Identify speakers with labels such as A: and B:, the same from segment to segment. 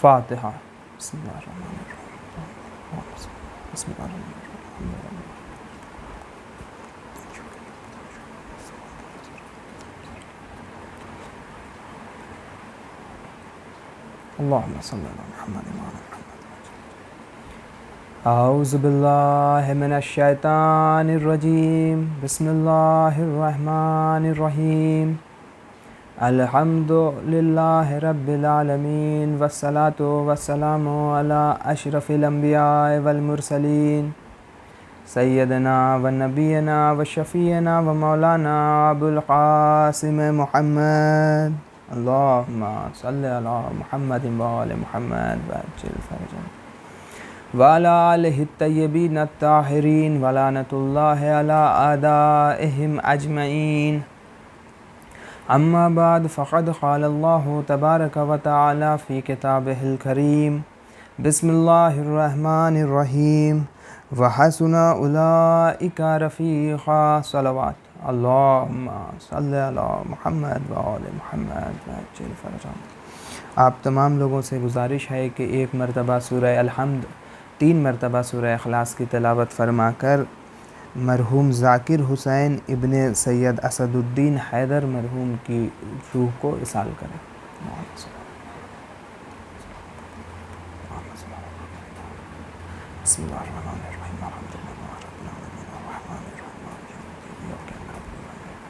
A: فاتحہ۔ بسم اللہ الرحمن الرحیم، بسم اللہ الرحمن الرحیم۔ اللہم صلی علی محمد وعلی محمد۔ اعوذ باللہ من الشیطان الرجیم، بسم اللہ الرحمن الرحیم۔ الحمد للہ رب العالمین، والصلاة والسلام علی اشرف الانبیاء والمرسلین، سیدنا و نبینا و شفیعنا و مولانا ابو القاسم محمد، اللہم صلی علی محمد وآل محمد وعجل فرجہ، وعلی آلہ الطیبین الطاہرین، ولعنۃ اللہ علی اعدائہم اجمعین۔ اما بعد فقد قال اللہ تبارک و تعالی فی کتابہ الکریم، بسم اللہ الرحمن الرحیم، وحسن اولئک رفیقا، صلوات اللہم صلی علی محمد وآل محمد وعجل فرجہ۔ آپ تمام لوگوں سے گزارش ہے کہ ایک مرتبہ سورہ الحمد، 3 مرتبہ سورہ اخلاص کی تلاوت فرما کر مرحوم ذاکر حسین ابن سید اسد الدین حیدر مرحوم کی روح کو اصال کریں۔ بسم اللہ الرحمن الرحیم، الحمد للہ رب العالمین، الرحمن الرحیم، مالک یوم الدین، ایاک نعبد و ایاک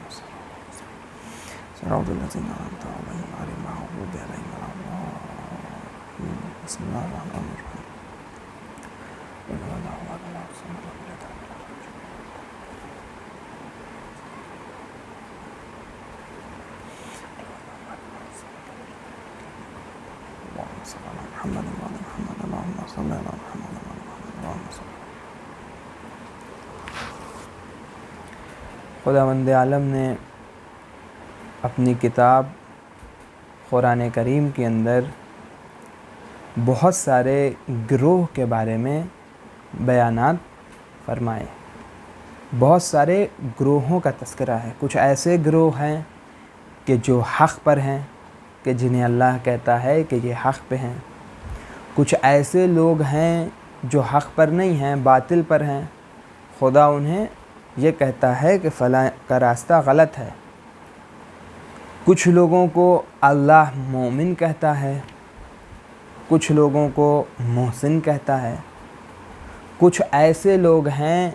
A: نستعین، صراط الذین انعمت علیہم غیر المغضوب علیہم ولا الضالین۔ بسم اللہ الرحمن الرحیم۔ خداوند عالم نے اپنی کتاب قرآن کریم کے اندر بہت سارے گروہ کے بارے میں بیانات فرمائے، بہت سارے گروہوں کا تذکرہ ہے۔ کچھ ایسے گروہ ہیں کہ جو حق پر ہیں، کہ جنہیں اللہ کہتا ہے کہ یہ حق پہ ہیں۔ کچھ ایسے لوگ ہیں جو حق پر نہیں ہیں، باطل پر ہیں، خدا انہیں یہ کہتا ہے کہ فلاں کا راستہ غلط ہے۔ کچھ لوگوں کو اللہ مومن کہتا ہے، کچھ لوگوں کو محسن کہتا ہے۔ کچھ ایسے لوگ ہیں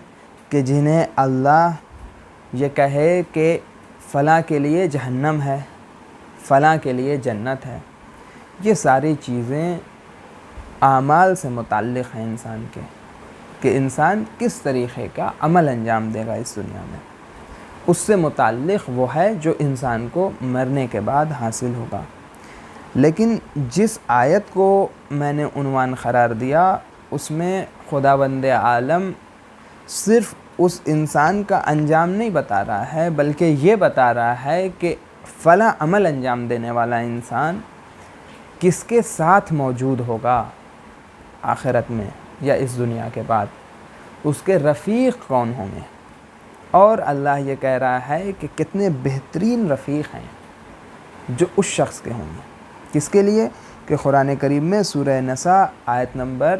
A: کہ جنہیں اللہ یہ کہے کہ فلاں کے لیے جہنم ہے، فلاں کے لیے جنت ہے۔ یہ ساری چیزیں اعمال سے متعلق ہیں انسان کے، کہ انسان کس طریقے کا عمل انجام دے گا اس دنیا میں، اس سے متعلق وہ ہے جو انسان کو مرنے کے بعد حاصل ہوگا۔ لیکن جس آیت کو میں نے عنوان قرار دیا، اس میں خداوند عالم صرف اس انسان کا انجام نہیں بتا رہا ہے، بلکہ یہ بتا رہا ہے کہ فلاں عمل انجام دینے والا انسان کس کے ساتھ موجود ہوگا آخرت میں یا اس دنیا کے بعد، اس کے رفیق کون ہوں گے۔ اور اللہ یہ کہہ رہا ہے کہ کتنے بہترین رفیق ہیں جو اس شخص کے ہوں گے۔ کس کے لیے؟ کہ قرآن کریم میں سورہ نساء آیت نمبر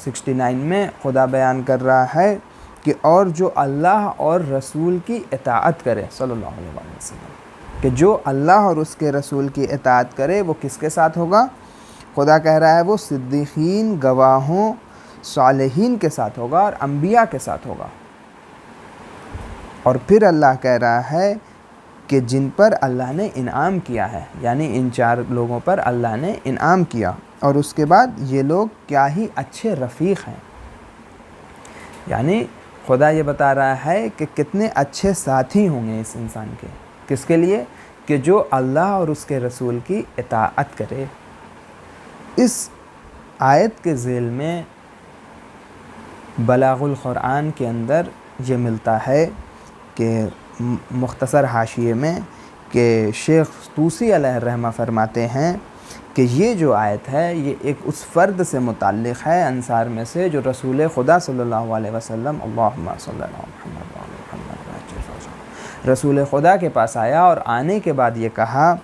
A: 69 میں خدا بیان کر رہا ہے کہ اور جو اللہ اور رسول کی اطاعت کرے، صلی اللہ علیہ وسلم، کہ جو اللہ اور اس کے رسول کی اطاعت کرے وہ کس کے ساتھ ہوگا؟ خدا کہہ رہا ہے وہ صدیقین، گواہوں، صالحین کے ساتھ ہوگا اور انبیاء کے ساتھ ہوگا۔ اور پھر اللہ کہہ رہا ہے کہ جن پر اللہ نے انعام کیا ہے، یعنی ان 4 لوگوں پر اللہ نے انعام کیا، اور اس کے بعد یہ لوگ کیا ہی اچھے رفیق ہیں۔ یعنی خدا یہ بتا رہا ہے کہ کتنے اچھے ساتھی ہوں گے اس انسان کے۔ کس کے لیے؟ کہ جو اللہ اور اس کے رسول کی اطاعت کرے۔ اس آیت کے ذیل میں بلاغ القرآن کے اندر یہ ملتا ہے کہ مختصر حاشیے میں کہ شیخ طوسی علیہ الرحمہ فرماتے ہیں کہ یہ جو آیت ہے یہ ایک اس فرد سے متعلق ہے انصار میں سے جو رسول خدا صلی اللہ علیہ وسلم، اللہم صلی اللہ محمد وعلی محمد، رسول خدا کے پاس آیا اور آنے کے بعد یہ کہا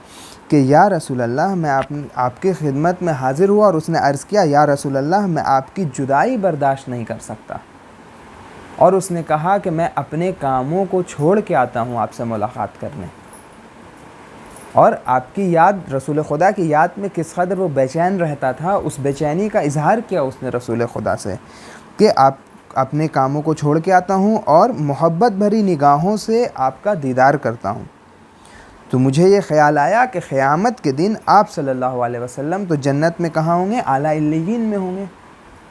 A: کہ یا رسول اللہ میں آپ کی خدمت میں حاضر ہوا، اور اس نے عرض کیا یا رسول اللہ میں آپ کی جدائی برداشت نہیں کر سکتا، اور اس نے کہا کہ میں اپنے کاموں کو چھوڑ کے آتا ہوں آپ سے ملاقات کرنے، اور آپ کی یاد، رسول خدا کی یاد میں کس قدر وہ بے چین رہتا تھا، اس بے چینی کا اظہار کیا اس نے رسول خدا سے کہ آپ اپنے کاموں کو چھوڑ کے آتا ہوں اور محبت بھری نگاہوں سے آپ کا دیدار کرتا ہوں۔ تو مجھے یہ خیال آیا کہ قیامت کے دن آپ صلی اللہ علیہ وسلم تو جنت میں کہاں ہوں گے؟ اعلیٰ علیین میں ہوں گے،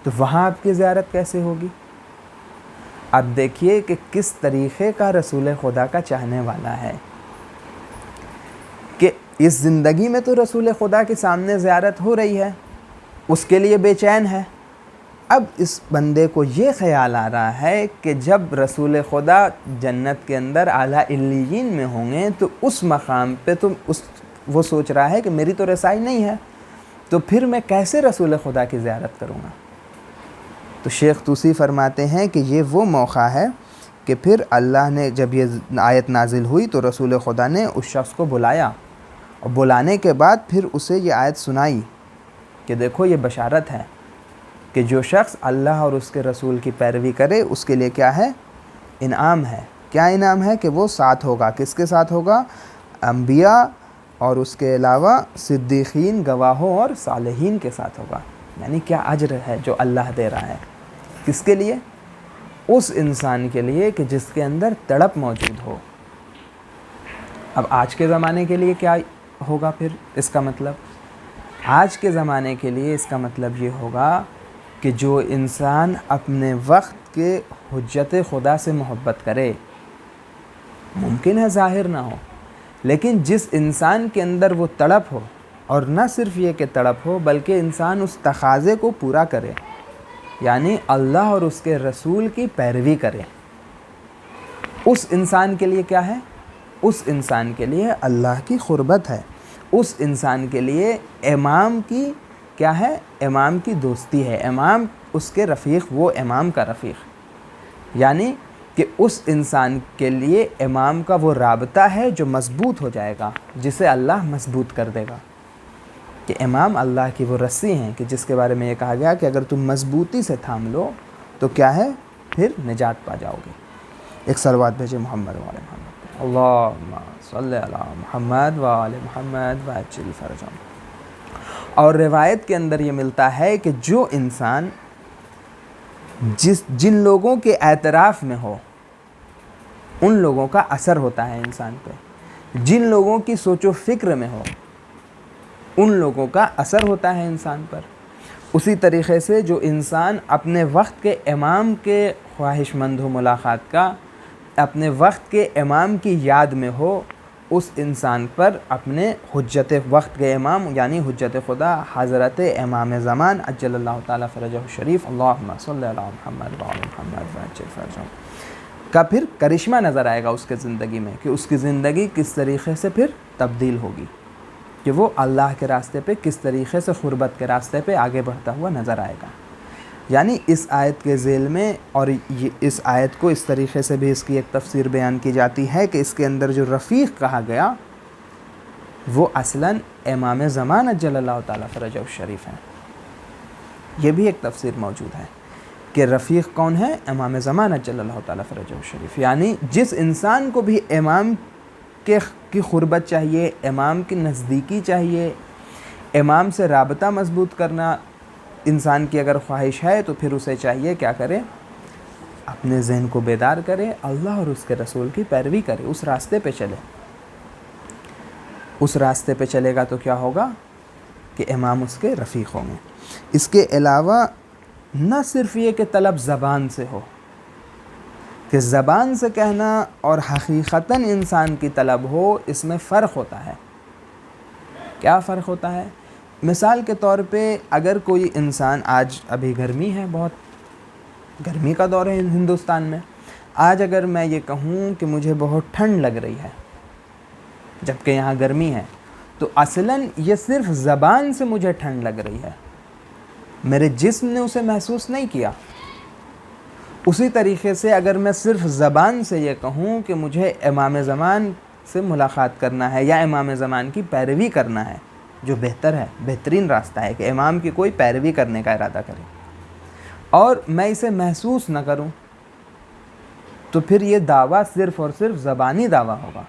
A: تو وہاں آپ کی زیارت کیسے ہوگی؟ اب دیکھیے کہ کس طریقے کا رسول خدا کا چاہنے والا ہے کہ اس زندگی میں تو رسول خدا کے سامنے زیارت ہو رہی ہے، اس کے لیے بے چین ہے۔ اب اس بندے کو یہ خیال آ رہا ہے کہ جب رسول خدا جنت کے اندر اعلیٰ علیین میں ہوں گے تو اس مقام پہ وہ سوچ رہا ہے کہ میری تو رسائی نہیں ہے، تو پھر میں کیسے رسول خدا کی زیارت کروں گا؟ تو شیخ طوسی فرماتے ہیں کہ یہ وہ موقع ہے کہ پھر اللہ نے جب یہ آیت نازل ہوئی تو رسول خدا نے اس شخص کو بلایا، اور بلانے کے بعد پھر اسے یہ آیت سنائی کہ دیکھو یہ بشارت ہے کہ جو شخص اللہ اور اس کے رسول کی پیروی کرے اس کے لیے کیا ہے؟ انعام ہے۔ کیا انعام ہے؟ کہ وہ ساتھ ہوگا، کس کے ساتھ ہوگا؟ انبیاء اور اس کے علاوہ صدیقین، گواہوں اور صالحین کے ساتھ ہوگا۔ یعنی کیا اجر ہے جو اللہ دے رہا ہے، کس کے لیے؟ اس انسان کے لیے کہ جس کے اندر تڑپ موجود ہو۔ اب آج کے زمانے کے لیے کیا ہوگا پھر اس کا مطلب؟ آج کے زمانے کے لیے اس کا مطلب یہ ہوگا کہ جو انسان اپنے وقت کے حجت خدا سے محبت کرے، ممکن ہے ظاہر نہ ہو، لیکن جس انسان کے اندر وہ تڑپ ہو، اور نہ صرف یہ کہ تڑپ ہو بلکہ انسان اس تقاضے کو پورا کرے، یعنی اللہ اور اس کے رسول کی پیروی کرے، اس انسان کے لیے کیا ہے؟ اس انسان کے لیے اللہ کی قربت ہے، اس انسان کے لیے امام کی کیا ہے؟ امام کی دوستی ہے، امام اس کے رفیق، وہ امام کا رفیق، یعنی کہ اس انسان کے لیے امام کا وہ رابطہ ہے جو مضبوط ہو جائے گا، جسے اللہ مضبوط کر دے گا، کہ امام اللہ کی وہ رسی ہیں کہ جس کے بارے میں یہ کہا گیا کہ اگر تم مضبوطی سے تھام لو تو کیا ہے؟ پھر نجات پا جاؤ گے۔ ایک صلوات بھیجے محمد و آل محمد، اللہم صلی علی محمد و آل محمد وعجل فرجہم۔ اور روایت کے اندر یہ ملتا ہے کہ جو انسان جن لوگوں کے اعتراف میں ہو ان لوگوں کا اثر ہوتا ہے انسان پہ، جن لوگوں کی سوچ و فکر میں ہو ان لوگوں کا اثر ہوتا ہے انسان پر۔ اسی طریقے سے جو انسان اپنے وقت کے امام کے خواہش مند ہو ملاقات کا، اپنے وقت کے امام کی یاد میں ہو، اس انسان پر اپنے حجت وقت کے امام یعنی حجت خدا حضرت امام زمان عجل اللہ تعالیٰ فرجہ الشریف، اللہم صلی علی محمد و آل محمد وعجل فرجہ، کا پھر کرشمہ نظر آئے گا اس کے زندگی میں، کہ اس کی زندگی کس طریقے سے پھر تبدیل ہوگی، کہ وہ اللہ کے راستے پہ کس طریقے سے قربت کے راستے پہ آگے بڑھتا ہوا نظر آئے گا۔ یعنی اس آیت کے ذیل میں، اور اس آیت کو اس طریقے سے بھی اس کی ایک تفسیر بیان کی جاتی ہے کہ اس کے اندر جو رفیق کہا گیا وہ اصلاً امام زمان عجل اللہ تعالیٰ فرجہ الشریف ہیں۔ یہ بھی ایک تفسیر موجود ہے کہ رفیق کون ہے؟ امام زمان عجل اللہ تعالیٰ فرجہ الشریف، یعنی جس انسان کو بھی امام کی قربت چاہیے، امام کی نزدیکی چاہیے، امام سے رابطہ مضبوط کرنا انسان کی اگر خواہش ہے تو پھر اسے چاہیے کیا کرے؟ اپنے ذہن کو بیدار کرے، اللہ اور اس کے رسول کی پیروی کرے، اس راستے پہ چلے۔ اس راستے پہ چلے گا تو کیا ہوگا؟ کہ امام اس کے رفیق ہوں گے۔ اس کے علاوہ نہ صرف یہ کہ طلب زبان سے ہو، کہ زبان سے کہنا اور حقیقتاً انسان کی طلب ہو، اس میں فرق ہوتا ہے۔ کیا فرق ہوتا ہے؟ مثال کے طور پہ اگر کوئی انسان، آج ابھی گرمی ہے، بہت گرمی کا دور ہے ہندوستان میں، آج اگر میں یہ کہوں کہ مجھے بہت ٹھنڈ لگ رہی ہے جبکہ یہاں گرمی ہے، تو اصلاً یہ صرف زبان سے مجھے ٹھنڈ لگ رہی ہے، میرے جسم نے اسے محسوس نہیں کیا۔ اسی طریقے سے اگر میں صرف زبان سے یہ کہوں کہ مجھے امام زمان سے ملاقات کرنا ہے یا امام زمان کی پیروی کرنا ہے، جو بہتر ہے، بہترین راستہ ہے کہ امام کی کوئی پیروی کرنے کا ارادہ کرے اور میں اسے محسوس نہ کروں، تو پھر یہ دعویٰ صرف اور صرف زبانی دعویٰ ہوگا،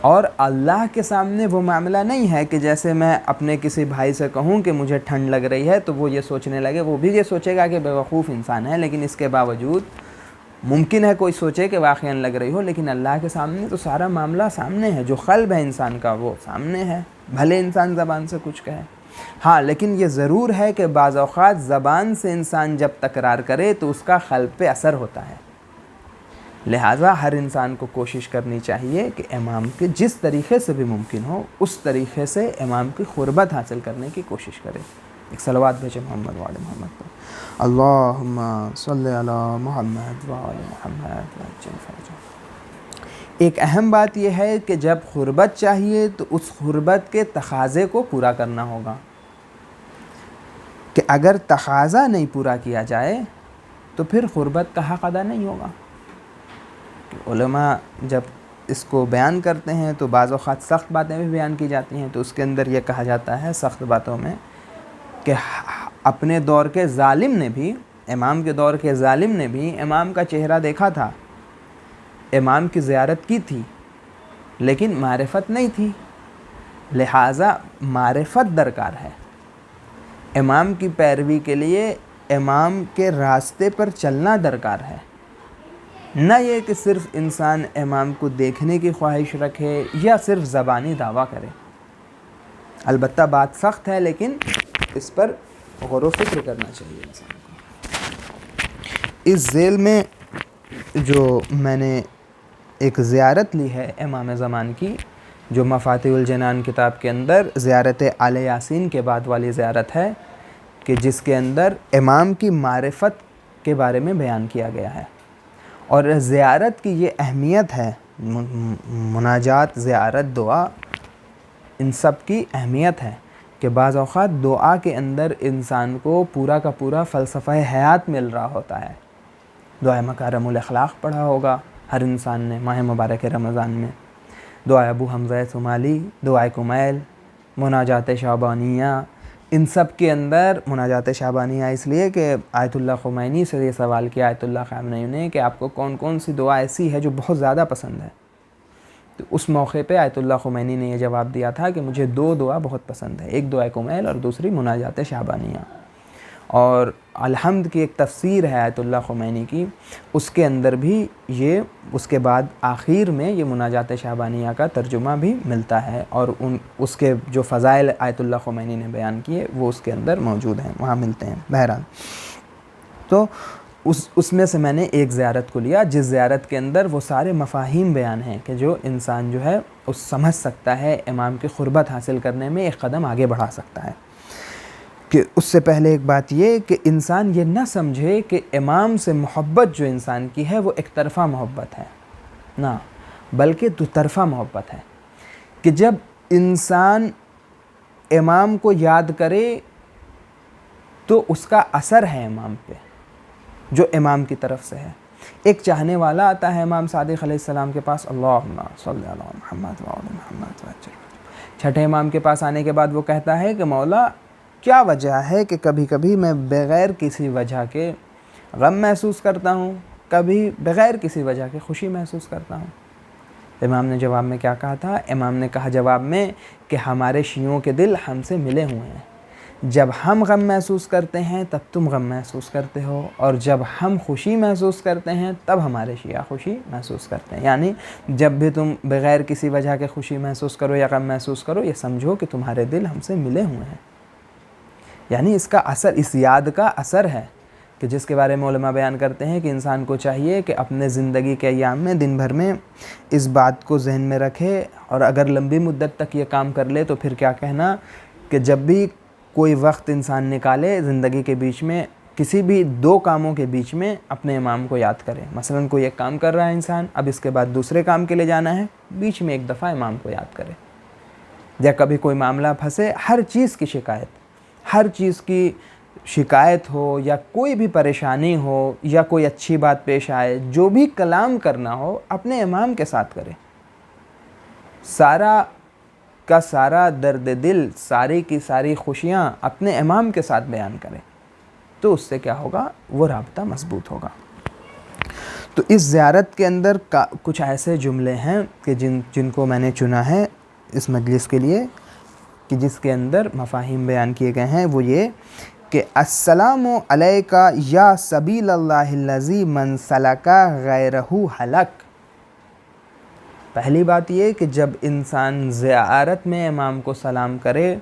A: اور اللہ کے سامنے وہ معاملہ نہیں ہے کہ جیسے میں اپنے کسی بھائی سے کہوں کہ مجھے ٹھنڈ لگ رہی ہے تو وہ یہ سوچنے لگے، وہ بھی یہ سوچے گا کہ بیوقوف انسان ہے، لیکن اس کے باوجود ممکن ہے کوئی سوچے کہ واقعاً لگ رہی ہو، لیکن اللہ کے سامنے تو سارا معاملہ سامنے ہے، جو قلب ہے انسان کا وہ سامنے ہے، بھلے انسان زبان سے کچھ کہے۔ ہاں لیکن یہ ضرور ہے کہ بعض اوقات زبان سے انسان جب تکرار کرے تو اس کا قلب پہ اثر ہوتا ہے، لہٰذا ہر انسان کو کوشش کرنی چاہیے کہ امام کے جس طریقے سے بھی ممکن ہو اس طریقے سے امام کی قربت حاصل کرنے کی کوشش کرے۔ ایک صلوات بھیجے محمد وعلی محمد پر، اللہم صلی علی محمد وعلی محمد وعجل فرجہ۔ ایک اہم بات یہ ہے کہ جب قربت چاہیے تو اس قربت کے تقاضے کو پورا کرنا ہوگا، کہ اگر تقاضا نہیں پورا کیا جائے تو پھر قربت کا حق ادا نہیں ہوگا۔ علماء جب اس کو بیان کرتے ہیں تو بعض اوقات سخت باتیں بھی بیان کی جاتی ہیں، تو اس کے اندر یہ کہا جاتا ہے سخت باتوں میں کہ اپنے دور کے ظالم نے بھی، امام کے دور کے ظالم نے بھی امام کا چہرہ دیکھا تھا، امام کی زیارت کی تھی، لیکن معرفت نہیں تھی، لہٰذا معرفت درکار ہے۔ امام کی پیروی کے لیے امام کے راستے پر چلنا درکار ہے، نہ یہ کہ صرف انسان امام کو دیکھنے کی خواہش رکھے یا صرف زبانی دعویٰ کرے۔ البتہ بات سخت ہے لیکن اس پر غور و فکر کرنا چاہیے انسان کو۔ اس ذیل میں جو میں نے ایک زیارت لی ہے امام زمان کی، جو مفاتیح الجنان کتاب کے اندر زیارت آل یاسین کے بعد والی زیارت ہے، کہ جس کے اندر امام کی معرفت کے بارے میں بیان کیا گیا ہے، اور زیارت کی یہ اہمیت ہے، مناجات، زیارت، دعا، ان سب کی اہمیت ہے کہ بعض اوقات دعا کے اندر انسان کو پورا کا پورا فلسفہ حیات مل رہا ہوتا ہے۔ دعائے مکارم الاخلاق پڑھا ہوگا ہر انسان نے ماہ مبارک رمضان میں، دعائے ابو حمزہ سمالی، دعائے کمیل، مناجات شعبانیہ، ان سب کے اندر مناجات شعبانیہ اس لیے کہ آیت اللہ خمینی سے یہ سوال کیا آیت اللہ خامنئی نے کہ آپ کو کون کون سی دعا ایسی ہے جو بہت زیادہ پسند ہے، تو اس موقع پہ آیت اللہ خمینی نے یہ جواب دیا تھا کہ مجھے دو دعا بہت پسند ہے، ایک دعائے کمیل اور دوسری مناجات شعبانیہ۔ اور الحمد کی ایک تفسیر ہے آیت اللہ خمینی کی، اس کے اندر بھی یہ اس کے بعد آخر میں یہ مناجات شعبانیہ کا ترجمہ بھی ملتا ہے، اور اس کے جو فضائل آیت اللہ خمینی نے بیان کیے وہ اس کے اندر موجود ہیں، وہاں ملتے ہیں۔ بہرحال تو اس میں سے میں نے ایک زیارت کو لیا جس زیارت کے اندر وہ سارے مفاہیم بیان ہیں کہ جو انسان جو ہے اس سمجھ سکتا ہے، امام کی قربت حاصل کرنے میں ایک قدم آگے بڑھا سکتا ہے۔ کہ اس سے پہلے ایک بات یہ کہ انسان یہ نہ سمجھے کہ امام سے محبت جو انسان کی ہے وہ ایک طرفہ محبت ہے، نہ بلکہ دو طرفہ محبت ہے، کہ جب انسان امام کو یاد کرے تو اس کا اثر ہے امام پہ جو امام کی طرف سے ہے۔ ایک چاہنے والا آتا ہے امام صادق علیہ السلام کے پاس، اللہم صلی علی محمد وعلی محمد وعجل فرجہ۔ چھٹے امام کے پاس آنے کے بعد وہ کہتا ہے کہ مولا کیا وجہ ہے کہ کبھی کبھی میں بغیر کسی وجہ کے غم محسوس کرتا ہوں، کبھی بغیر کسی وجہ کے خوشی محسوس کرتا ہوں؟ امام نے جواب میں کیا کہا تھا؟ امام نے کہا جواب میں کہ ہمارے شیعوں کے دل ہم سے ملے ہوئے ہیں، جب ہم غم محسوس کرتے ہیں تب تم غم محسوس کرتے ہو، اور جب ہم خوشی محسوس کرتے ہیں تب ہمارے شیعہ خوشی محسوس کرتے ہیں۔ یعنی جب بھی تم بغیر کسی وجہ کے خوشی محسوس کرو یا غم محسوس کرو، یہ سمجھو کہ تمہارے دل ہم سے ملے ہوئے ہیں۔ یعنی اس کا اثر، اس یاد کا اثر ہے کہ جس کے بارے میں علماء بیان کرتے ہیں کہ انسان کو چاہیے کہ اپنے زندگی کے ایام میں دن بھر میں اس بات کو ذہن میں رکھے، اور اگر لمبی مدت تک یہ کام کر لے تو پھر کیا کہنا کہ جب بھی کوئی وقت انسان نکالے زندگی کے بیچ میں، کسی بھی دو کاموں کے بیچ میں اپنے امام کو یاد کرے۔ مثلا کوئی ایک کام کر رہا ہے انسان، اب اس کے بعد دوسرے کام کے لیے جانا ہے، بیچ میں ایک دفعہ امام کو یاد کرے۔ یا کبھی کوئی معاملہ پھنسے، ہر چیز کی شکایت ہو یا کوئی بھی پریشانی ہو یا کوئی اچھی بات پیش آئے، جو بھی کلام کرنا ہو اپنے امام کے ساتھ کرے، سارا کا سارا درد دل، ساری کی ساری خوشیاں اپنے امام کے ساتھ بیان کرے، تو اس سے کیا ہوگا؟ وہ رابطہ مضبوط ہوگا۔ تو اس زیارت کے اندر کچھ ایسے جملے ہیں کہ جن کو میں نے چنا ہے اس مجلس کے لیے، کہ جس کے اندر مفاہیم بیان کیے گئے ہیں، وہ یہ کہ السلام علیکہ یا سبیل اللہ الذی من سلک غیرہ ہلک۔ پہلی بات یہ کہ جب انسان زیارت میں امام کو سلام کرے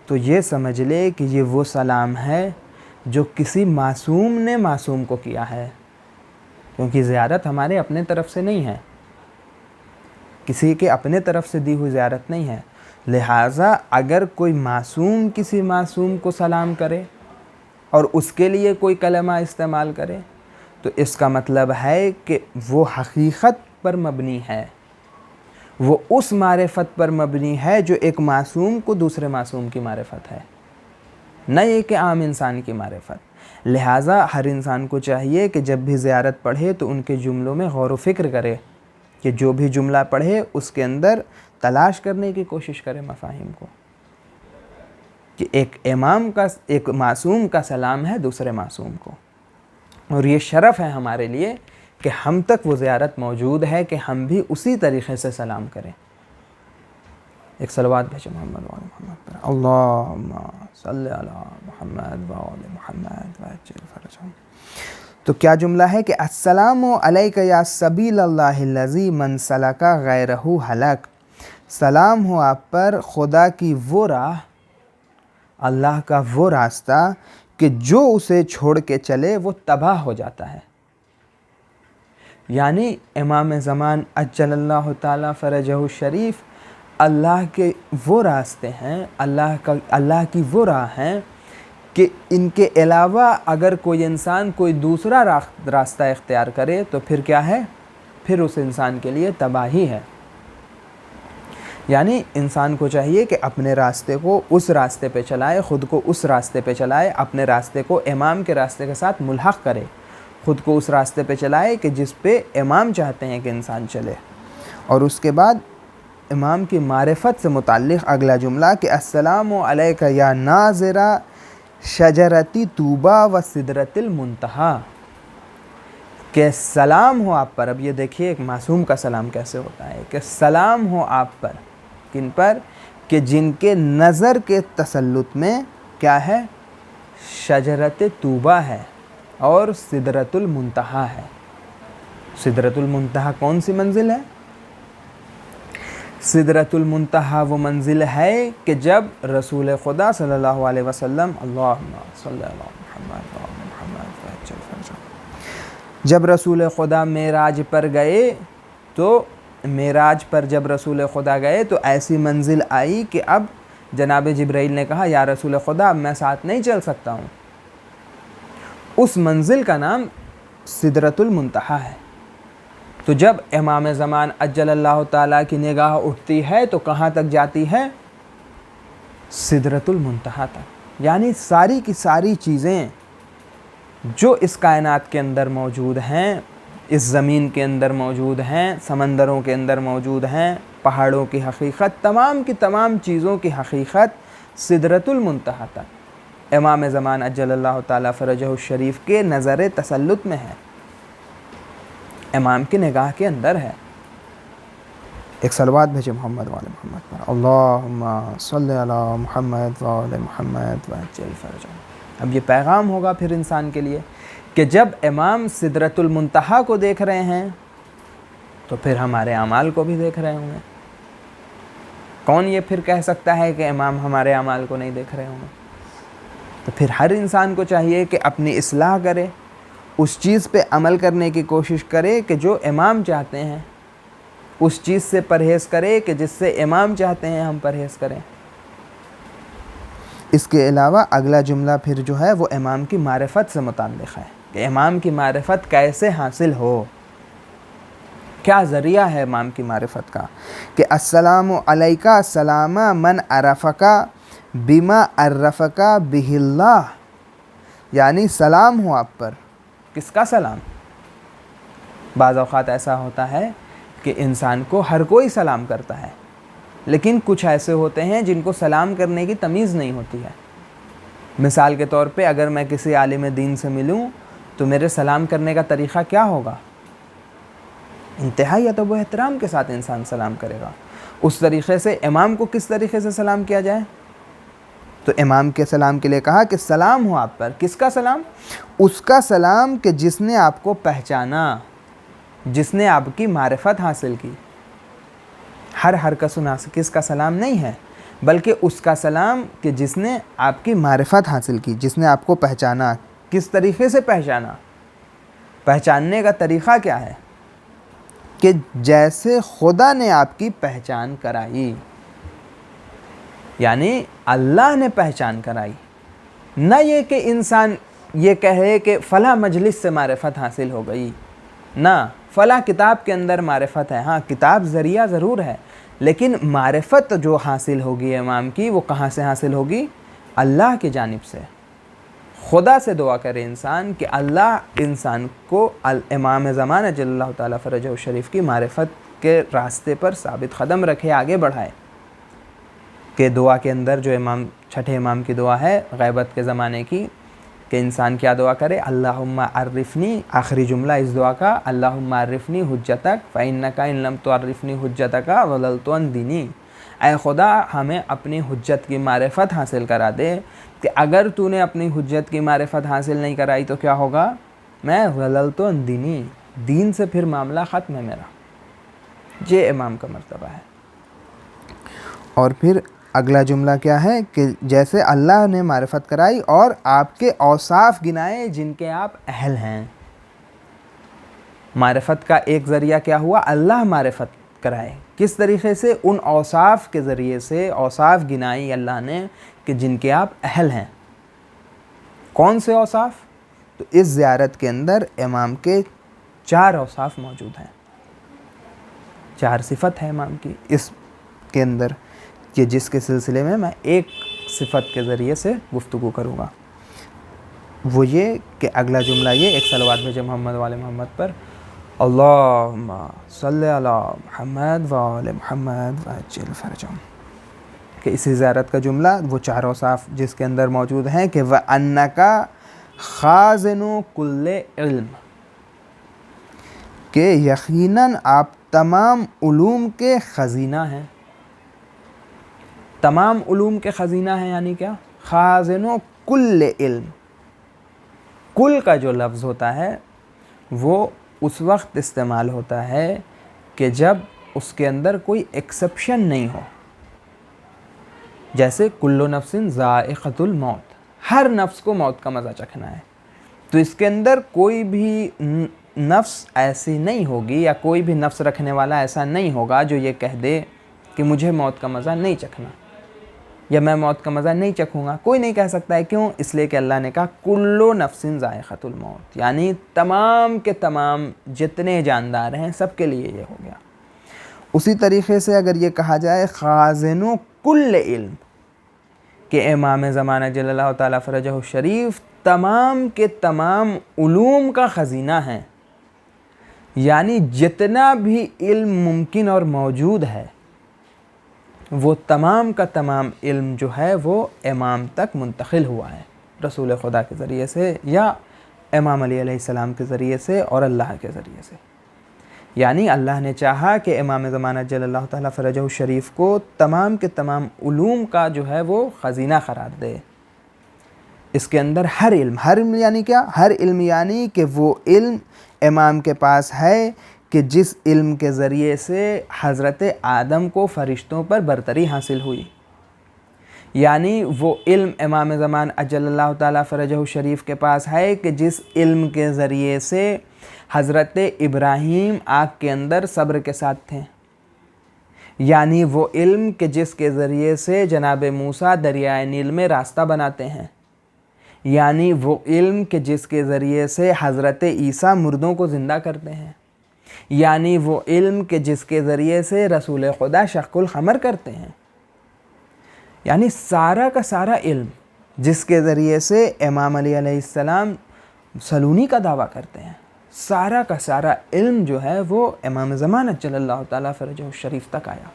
A: تو یہ سمجھ لے کہ یہ وہ سلام ہے جو کسی معصوم نے معصوم کو کیا ہے، کیونکہ زیارت ہمارے اپنے طرف سے نہیں ہے، کسی کے اپنے طرف سے دی ہوئی زیارت نہیں ہے۔ لہٰذا اگر کوئی معصوم کسی معصوم کو سلام کرے اور اس کے لیے کوئی کلمہ استعمال کرے تو اس کا مطلب ہے کہ وہ حقیقت پر مبنی ہے، وہ اس معرفت پر مبنی ہے جو ایک معصوم کو دوسرے معصوم کی معرفت ہے، نہ یہ کہ عام انسان کی معرفت۔ لہٰذا ہر انسان کو چاہیے کہ جب بھی زیارت پڑھے تو ان کے جملوں میں غور و فکر کرے، کہ جو بھی جملہ پڑھے اس کے اندر تلاش کرنے کی کوشش کرے مفاہیم کو، کہ ایک معصوم کا سلام ہے دوسرے معصوم کو، اور یہ شرف ہے ہمارے لیے کہ ہم تک وہ زیارت موجود ہے کہ ہم بھی اسی طریقے سے سلام کریں۔ ایک صلوات بھیجیں محمد و آل محمد پر، اللہم صلی علی محمد و آل محمد وعجل فرجہم۔ تو کیا جملہ ہے کہ السلام علیکہ یا سبیل اللہ الذی من سلک غیرہ ہلک، سلام ہو آپ پر خدا کی وہ راہ، اللہ کا وہ راستہ کہ جو اسے چھوڑ کے چلے وہ تباہ ہو جاتا ہے۔ یعنی امام زمان عجل اللہ تعالیٰ فرجہ الشریف اللہ کے وہ راستے ہیں، اللہ کی وہ راہ ہیں کہ ان کے علاوہ اگر کوئی انسان کوئی دوسرا راستہ اختیار کرے تو پھر کیا ہے؟ پھر اس انسان کے لیے تباہی ہے۔ یعنی انسان کو چاہیے کہ اپنے راستے کو اس راستے پہ چلائے، خود کو اس راستے پہ چلائے، اپنے راستے کو امام کے راستے کے ساتھ ملحق کرے، خود کو اس راستے پہ چلائے کہ جس پہ امام چاہتے ہیں کہ انسان چلے۔ اور اس کے بعد امام کی معرفت سے متعلق اگلا جملہ کہ السلام علیکہ یا ناظرہ شجرتی طوبیٰ و سدرۃ المنتہیٰ، کہ سلام ہو آپ پر۔ اب یہ دیکھیے ایک معصوم کا سلام کیسے ہوتا ہے، کہ سلام ہو آپ پر، کن پر؟ کہ جن کے نظر کے تسلط میں کیا ہے؟ شجرت طوبیٰ ہے اور سدرۃ المنتہیٰ ہے۔ سدرۃ المنتہیٰ کون سی منزل ہے؟ سدرۃ المنتہیٰ وہ منزل ہے کہ جب رسول خدا صلی اللہ علیہ وسلم، اللہم صلی علی محمد و آل محمد وعجل فرجہم، جب رسول خدا معراج پر گئے تو معراج پر جب رسول خدا گئے تو ایسی منزل آئی کہ اب جناب جبرائیل نے کہا یا رسول خدا اب میں ساتھ نہیں چل سکتا ہوں۔ اس منزل کا نام سدرۃ المنتہیٰ ہے۔ تو جب امام زمان عجل اللہ تعالیٰ کی نگاہ اٹھتی ہے تو کہاں تک جاتی ہے؟ سدرۃ المنتہیٰ تک۔ یعنی ساری کی ساری چیزیں جو اس کائنات کے اندر موجود ہیں، اس زمین کے اندر موجود ہیں، سمندروں کے اندر موجود ہیں، پہاڑوں کی حقیقت، تمام کی تمام چیزوں کی حقیقت سدرۃ المنتہیٰ تک امام زمان عجل اللہ تعالیٰ فرجہ الشریف کے نظر تسلط میں ہے، امام کی نگاہ کے اندر ہے۔ ایک صلوات بھیجے محمد و آل محمد پر، اللہم صلی علی محمد و آل محمد وعجل فرجہم۔ اب یہ پیغام ہوگا پھر انسان کے لیے کہ جب امام سدرۃ المنتہیٰ کو دیکھ رہے ہیں تو پھر ہمارے اعمال کو بھی دیکھ رہے ہوں گے۔ کون یہ پھر کہہ سکتا ہے کہ امام ہمارے اعمال کو نہیں دیکھ رہے ہوں گے؟ تو پھر ہر انسان کو چاہیے کہ اپنی اصلاح کرے، اس چیز پہ عمل کرنے کی کوشش کرے کہ جو امام چاہتے ہیں، اس چیز سے پرہیز کرے کہ جس سے امام چاہتے ہیں ہم پرہیز کریں۔ اس کے علاوہ اگلا جملہ پھر جو ہے وہ امام کی معرفت سے متعلق ہے کہ امام کی معرفت کیسے حاصل ہو، کیا ذریعہ ہے امام کی معرفت کا، کہ السلام علیکہ سلام من عرفکا بما عرفکا بہ اللہ، یعنی سلام ہو آپ پر۔ کس کا سلام؟ بعض اوقات ایسا ہوتا ہے کہ انسان کو ہر کوئی سلام کرتا ہے، لیکن کچھ ایسے ہوتے ہیں جن کو سلام کرنے کی تمیز نہیں ہوتی ہے۔ مثال کے طور پہ اگر میں کسی عالم دین سے ملوں تو میرے سلام کرنے کا طریقہ کیا ہوگا؟ انتہائی ادب و احترام کے ساتھ انسان سلام کرے گا۔ اس طریقے سے امام کو کس طریقے سے سلام کیا جائے؟ تو امام کے سلام کے لیے کہا کہ سلام ہو آپ پر۔ کس کا سلام؟ اس کا سلام کہ جس نے آپ کو پہچانا، جس نے آپ کی معرفت حاصل کی۔ ہر کس و ناقص کا سلام نہیں ہے، بلکہ اس کا سلام کہ جس نے آپ کی معرفت حاصل کی، جس نے آپ کو پہچانا۔ کس طریقے سے پہچانا؟ پہچاننے کا طریقہ کیا ہے؟ کہ جیسے خدا نے آپ کی پہچان کرائی، یعنی اللہ نے پہچان کرائی، نہ یہ کہ انسان یہ کہے کہ فلاں مجلس سے معرفت حاصل ہو گئی، نہ فلاں کتاب کے اندر معرفت ہے۔ ہاں، کتاب ذریعہ ضرور ہے، لیکن معرفت جو حاصل ہوگی امام کی، وہ کہاں سے حاصل ہوگی؟ اللہ کی جانب سے۔ خدا سے دعا کرے انسان کہ اللہ انسان کو امام زمانہ جل اللہ تعالیٰ فرجہ الشریف کی معرفت کے راستے پر ثابت قدم رکھے، آگے بڑھائے۔ کہ دعا کے اندر جو چھٹے امام کی دعا ہے غیبت کے زمانے کی، کہ انسان کیا دعا کرے؟ اللہم عرفنی، آخری جملہ اس دعا کا، اللہم عرفنی حجتک فإنک ان لم تعرفنی حجتک ضللت عن دینی۔ اے خدا ہمیں اپنی حجت کی معرفت حاصل کرا دے، کہ اگر تو نے اپنی حجت کی معرفت حاصل نہیں کرائی تو کیا ہوگا؟ میں ضللت عن دینی، دین سے پھر معاملہ ختم ہے میرا۔ یہ امام کا مرتبہ ہے۔ اور پھر اگلا جملہ کیا ہے؟ کہ جیسے اللہ نے معرفت کرائی اور آپ کے اوصاف گنائے جن کے آپ اہل ہیں۔ معرفت کا ایک ذریعہ کیا ہوا؟ اللہ معرفت کرائے۔ کس طریقے سے؟ ان اوصاف کے ذریعے سے اوصاف گنائی اللہ نے کہ جن کے آپ اہل ہیں۔ کون سے اوصاف؟ تو اس زیارت کے اندر امام کے 4 اوصاف موجود ہیں، 4 صفت ہے امام کی اس کے اندر، کہ جس کے سلسلے میں ایک صفت کے ذریعے سے گفتگو کروں گا۔ وہ یہ کہ اگلا جملہ یہ، ایک صلوات بھیجے محمد وآل محمد پر، اللہم صلی علی محمد وآل محمد وعجل فرجہم، کہ اسی زیارت کا جملہ وہ 4 اوصاف جس کے اندر موجود ہیں کہ وَأَنَّكَ خَازِنُ كُلِّ علم، کہ یقیناً آپ تمام علوم کے خزینہ ہیں۔ تمام علوم کے خزینہ ہیں یعنی کیا؟ خازن کل علم۔ کل کا جو لفظ ہوتا ہے وہ اس وقت استعمال ہوتا ہے کہ جب اس کے اندر کوئی ایکسپشن نہیں ہو، جیسے کل نفس ذائقۃ الموت، ہر نفس کو موت کا مزہ چکھنا ہے، تو اس کے اندر کوئی بھی نفس ایسی نہیں ہوگی یا کوئی بھی نفس رکھنے والا ایسا نہیں ہوگا جو یہ کہہ دے کہ مجھے موت کا مزہ نہیں چکھنا یا میں موت کا مزہ نہیں چکھوں گا۔ کوئی نہیں کہہ سکتا ہے۔ کیوں؟ اس لیے کہ اللہ نے کہا کل نفس ذائقۃ الموت، یعنی تمام کے تمام جتنے جاندار ہیں سب کے لیے یہ ہو گیا۔ اسی طریقے سے اگر یہ کہا جائے خازن کل علم، کہ امام زمانہ جل اللہ تعالیٰ فرجہ الشریف تمام کے تمام علوم کا خزینہ ہیں، یعنی جتنا بھی علم ممکن اور موجود ہے وہ تمام کا تمام علم جو ہے وہ امام تک منتقل ہوا ہے، رسول خدا کے ذریعے سے یا امام علی علیہ السلام کے ذریعے سے اور اللہ کے ذریعے سے۔ یعنی اللہ نے چاہا کہ امام زمانہ جل اللہ تعالیٰ فرجہ الشریف کو تمام کے تمام علوم کا جو ہے وہ خزینہ قرار دے۔ اس کے اندر ہر علم یعنی کیا؟ ہر علم یعنی کہ وہ علم امام کے پاس ہے کہ جس علم کے ذریعے سے حضرت آدم کو فرشتوں پر برتری حاصل ہوئی، یعنی وہ علم امام زمان اجل اللہ تعالیٰ فرجہ الشریف کے پاس ہے کہ جس علم کے ذریعے سے حضرت ابراہیم آگ کے اندر صبر کے ساتھ تھے، یعنی وہ علم کہ جس کے ذریعے سے جناب موسیٰ دریائے نیل میں راستہ بناتے ہیں، یعنی وہ علم کہ جس کے ذریعے سے حضرت عیسیٰ مردوں کو زندہ کرتے ہیں، یعنی وہ علم کہ جس کے ذریعے سے رسول خدا شق القمر کرتے ہیں، یعنی سارا کا سارا علم جس کے ذریعے سے امام علی علیہ السلام سلونی کا دعویٰ کرتے ہیں، سارا کا سارا علم جو ہے وہ امام زمانہ جل اللہ تعالیٰ فرجہ الشریف تک آیا۔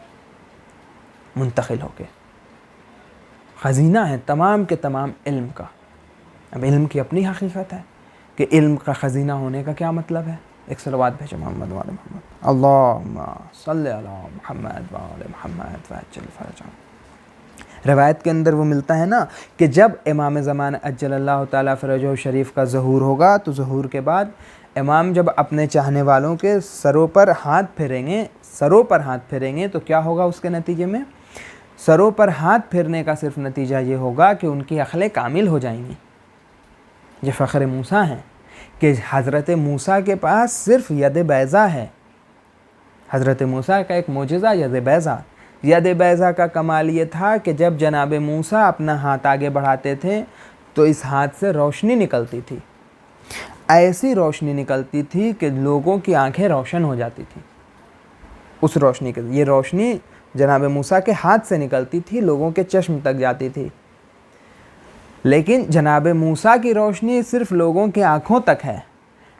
A: منتقل ہو کے. خزینہ ہے تمام کے تمام علم کا. اب علم کی اپنی حقیقت ہے کہ علم کا خزینہ ہونے کا کیا مطلب ہے. ایک صلوات بھیجو محمد وعلی محمد. اللہم صلی علی محمد وعلی محمد وعجل فرجہ. روایت کے اندر وہ ملتا ہے نا کہ جب امام زمان عجل اللہ تعالیٰ فرجہ شریف کا ظہور ہوگا تو ظہور کے بعد امام جب اپنے چاہنے والوں کے سروں پر ہاتھ پھیریں گے تو کیا ہوگا اس کے نتیجے میں. سروں پر ہاتھ پھیرنے کا صرف نتیجہ یہ ہوگا کہ ان کی عقلیں کامل ہو جائیں گی. یہ فخر موسیٰ ہیں کہ حضرت موسیٰ کے پاس صرف ید بیضا ہے. حضرت موسیٰ کا ایک معجزہ ید بیضا. ید بیضا کا کمال یہ تھا کہ جب جناب موسیٰ اپنا ہاتھ آگے بڑھاتے تھے تو اس ہاتھ سے روشنی نکلتی تھی. ایسی روشنی نکلتی تھی کہ لوگوں کی آنکھیں روشن ہو جاتی تھی. اس روشنی کے یہ روشنی جناب موسیٰ کے ہاتھ سے نکلتی تھی، لوگوں کے چشم تک جاتی تھی. لیکن جناب موسیٰ کی روشنی صرف لوگوں کی آنکھوں تک ہے.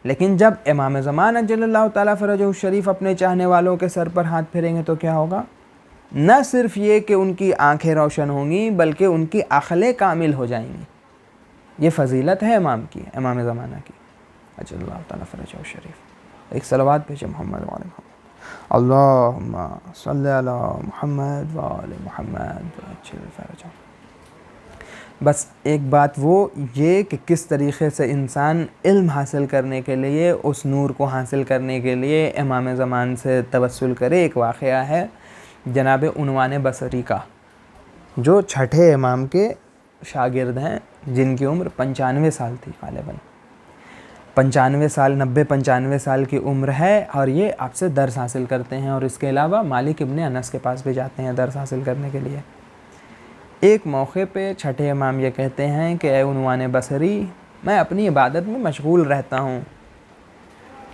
A: لیکن جب امام زمان عجل اللہ تعالیٰ فرجہ شریف اپنے چاہنے والوں کے سر پر ہاتھ پھیریں گے تو کیا ہوگا. نہ صرف یہ کہ ان کی آنکھیں روشن ہوں گی بلکہ ان کی عقلیں کامل ہو جائیں گی. یہ فضیلت ہے امام کی، امام زمانہ کی عجل اللہ تعالیٰ فرجہ شریف. ایک صلوات بھیجے محمد وعلی محمد. اللہم صلی علی محمد وعلی محمد وعجل فرجہ. بس ایک بات وہ یہ کہ کس طریقے سے انسان علم حاصل کرنے کے لیے، اس نور کو حاصل کرنے کے لیے امام زمان سے توسل کرے. ایک واقعہ ہے جناب عنوان بصری کا، جو چھٹے امام کے شاگرد ہیں، جن کی عمر 95 سال تھی غالباً. 95 سال 90-95 سال کی عمر ہے اور یہ آپ سے درس حاصل کرتے ہیں. اور اس کے علاوہ مالک ابن انس کے پاس بھی جاتے ہیں درس حاصل کرنے کے لیے. ایک موقع پہ چھٹے امام یہ کہتے ہیں کہ اے عنوان بصری، میں اپنی عبادت میں مشغول رہتا ہوں.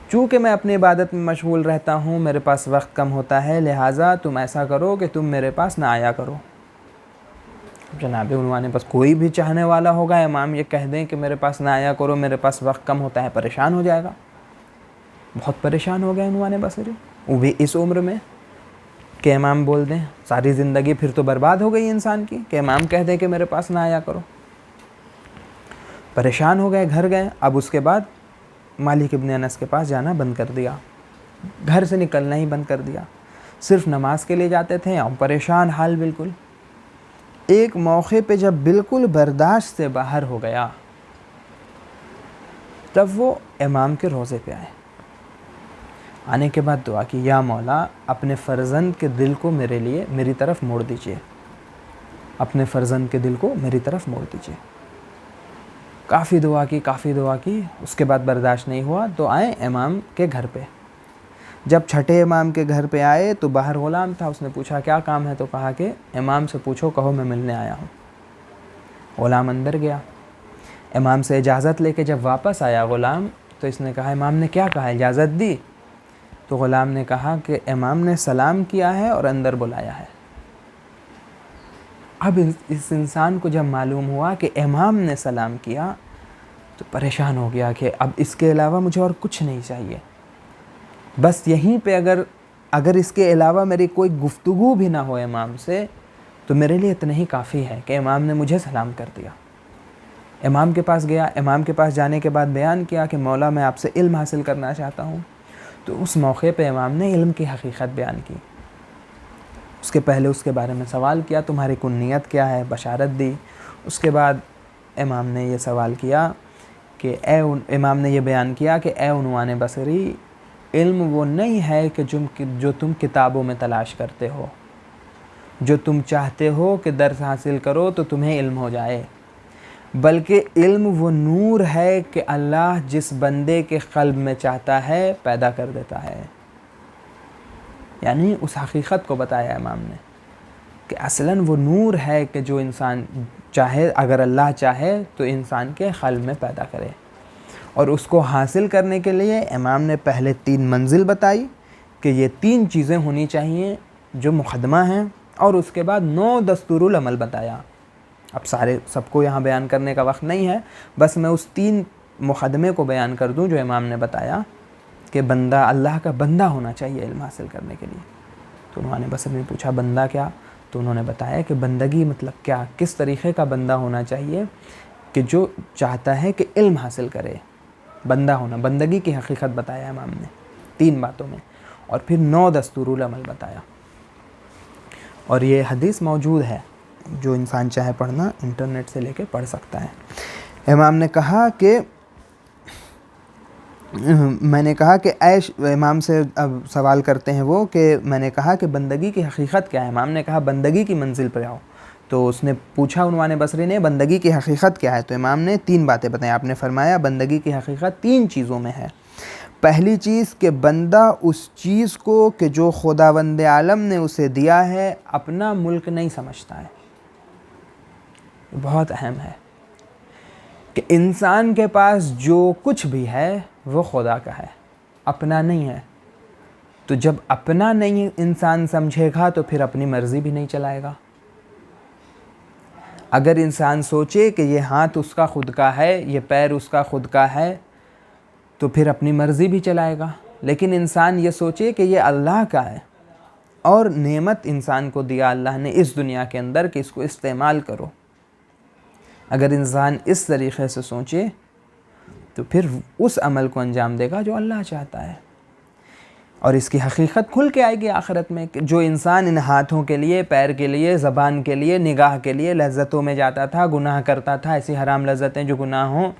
A: چونکہ میں اپنی عبادت میں مشغول رہتا ہوں، میرے پاس وقت کم ہوتا ہے، لہٰذا تم ایسا کرو کہ تم میرے پاس نہ آیا کرو. جناب عنوان بس کوئی بھی چاہنے والا ہوگا امام یہ کہہ دیں کہ میرے پاس نہ آیا کرو، میرے پاس وقت کم ہوتا ہے، پریشان ہو جائے گا. بہت پریشان ہو گیا عنوان بصری، وہ بھی اس عمر میں کہ امام بول دیں. ساری زندگی پھر تو برباد ہو گئی انسان کی کہ امام کہہ دیں کہ میرے پاس نہ آیا کرو. پریشان ہو گئے، گھر گئے. اب اس کے بعد مالک ابن انس کے پاس جانا بند کر دیا، گھر سے نکلنا ہی بند کر دیا. صرف نماز کے لیے جاتے تھے اور پریشان حال بالکل. ایک موقع پہ جب بالکل برداشت سے باہر ہو گیا تب وہ امام کے روضے پہ آئے. آنے کے بعد دعا کی، یا مولا اپنے فرزند کے دل کو میرے لیے میری طرف موڑ دیجئے، اپنے فرزند کے دل کو میری طرف موڑ دیجئے. کافی دعا کی. اس کے بعد برداشت نہیں ہوا تو آئے امام کے گھر پہ. جب چھٹے امام کے گھر پہ آئے تو باہر غلام تھا. اس نے پوچھا کیا کام ہے، تو کہا کہ امام سے پوچھو، کہو میں ملنے آیا ہوں. غلام اندر گیا، امام سے اجازت لے کے جب واپس آیا غلام تو اس نے کہا امام نے کیا کہا، اجازت دی؟ تو غلام نے کہا کہ امام نے سلام کیا ہے اور اندر بلایا ہے. اب اس انسان کو جب معلوم ہوا کہ امام نے سلام کیا تو پریشان ہو گیا کہ اب اس کے علاوہ مجھے اور کچھ نہیں چاہیے. بس یہیں پہ اگر اس کے علاوہ میری کوئی گفتگو بھی نہ ہو امام سے تو میرے لیے اتنا ہی کافی ہے کہ امام نے مجھے سلام کر دیا. امام کے پاس گیا. امام کے پاس جانے کے بعد بیان کیا کہ مولا میں آپ سے علم حاصل کرنا چاہتا ہوں. تو اس موقع پہ امام نے علم کی حقیقت بیان کی. اس کے پہلے اس کے بارے میں سوال کیا، تمہاری کنیت کیا ہے، بشارت دی. اس کے بعد امام نے یہ سوال کیا کہ امام نے یہ بیان کیا کہ اے عنوان بصری، علم وہ نہیں ہے کہ جو تم کتابوں میں تلاش کرتے ہو، جو تم چاہتے ہو کہ درس حاصل کرو تو تمہیں علم ہو جائے، بلکہ علم وہ نور ہے کہ اللہ جس بندے کے قلب میں چاہتا ہے پیدا کر دیتا ہے. یعنی اس حقیقت کو بتایا امام نے کہ اصلاً وہ نور ہے کہ جو انسان چاہے، اگر اللہ چاہے تو انسان کے قلب میں پیدا کرے. اور اس کو حاصل کرنے کے لیے امام نے پہلے 3 منزل بتائی کہ یہ 3 چیزیں ہونی چاہیے جو مقدمہ ہیں، اور اس کے بعد 9 دستور العمل بتایا. اب سب کو یہاں بیان کرنے کا وقت نہیں ہے، بس میں اس 3 مقدمے کو بیان کر دوں جو امام نے بتایا کہ بندہ اللہ کا بندہ ہونا چاہیے علم حاصل کرنے کے لیے. تو عنوان بصری نے پوچھا بندہ کیا؟ تو انہوں نے بتایا کہ بندگی مطلب کیا، کس طریقے کا بندہ ہونا چاہیے کہ جو چاہتا ہے کہ علم حاصل کرے، بندہ ہونا، بندگی کی حقیقت بتایا امام نے 3 باتوں میں، اور پھر 9 دستور العمل بتایا. اور یہ حدیث موجود ہے، جو انسان چاہے پڑھنا انٹرنیٹ سے لے کے پڑھ سکتا ہے. امام نے کہا کہ میں نے کہا کہ امام سے اب سوال کرتے ہیں وہ کہ میں نے کہا کہ بندگی کی حقیقت کیا ہے. امام نے کہا بندگی کی منزل پہ آؤ. تو اس نے پوچھا عنوان بصری نے بندگی کی حقیقت کیا ہے، تو امام نے 3 باتیں بتائیں. آپ نے فرمایا بندگی کی حقیقت 3 چیزوں میں ہے. پہلی چیز کہ بندہ اس چیز کو کہ جو خداوند عالم نے اسے دیا ہے اپنا ملک نہیں سمجھتا ہے. بہت اہم ہے کہ انسان کے پاس جو کچھ بھی ہے وہ خدا کا ہے، اپنا نہیں ہے. تو جب اپنا نہیں انسان سمجھے گا تو پھر اپنی مرضی بھی نہیں چلائے گا. اگر انسان سوچے کہ یہ ہاتھ اس کا خود کا ہے، یہ پیر اس کا خود کا ہے، تو پھر اپنی مرضی بھی چلائے گا. لیکن انسان یہ سوچے کہ یہ اللہ کا ہے اور نعمت انسان کو دیا اللہ نے اس دنیا کے اندر کہ اس کو استعمال کرو. اگر انسان اس طریقے سے سوچے تو پھر اس عمل کو انجام دے گا جو اللہ چاہتا ہے. اور اس کی حقیقت کھل کے آئے گی آخرت میں کہ جو انسان ان ہاتھوں کے لیے، پیر کے لیے، زبان کے لیے، نگاہ کے لیے لذتوں میں جاتا تھا، گناہ کرتا تھا، ایسی حرام لذتیں جو گناہ ہوں،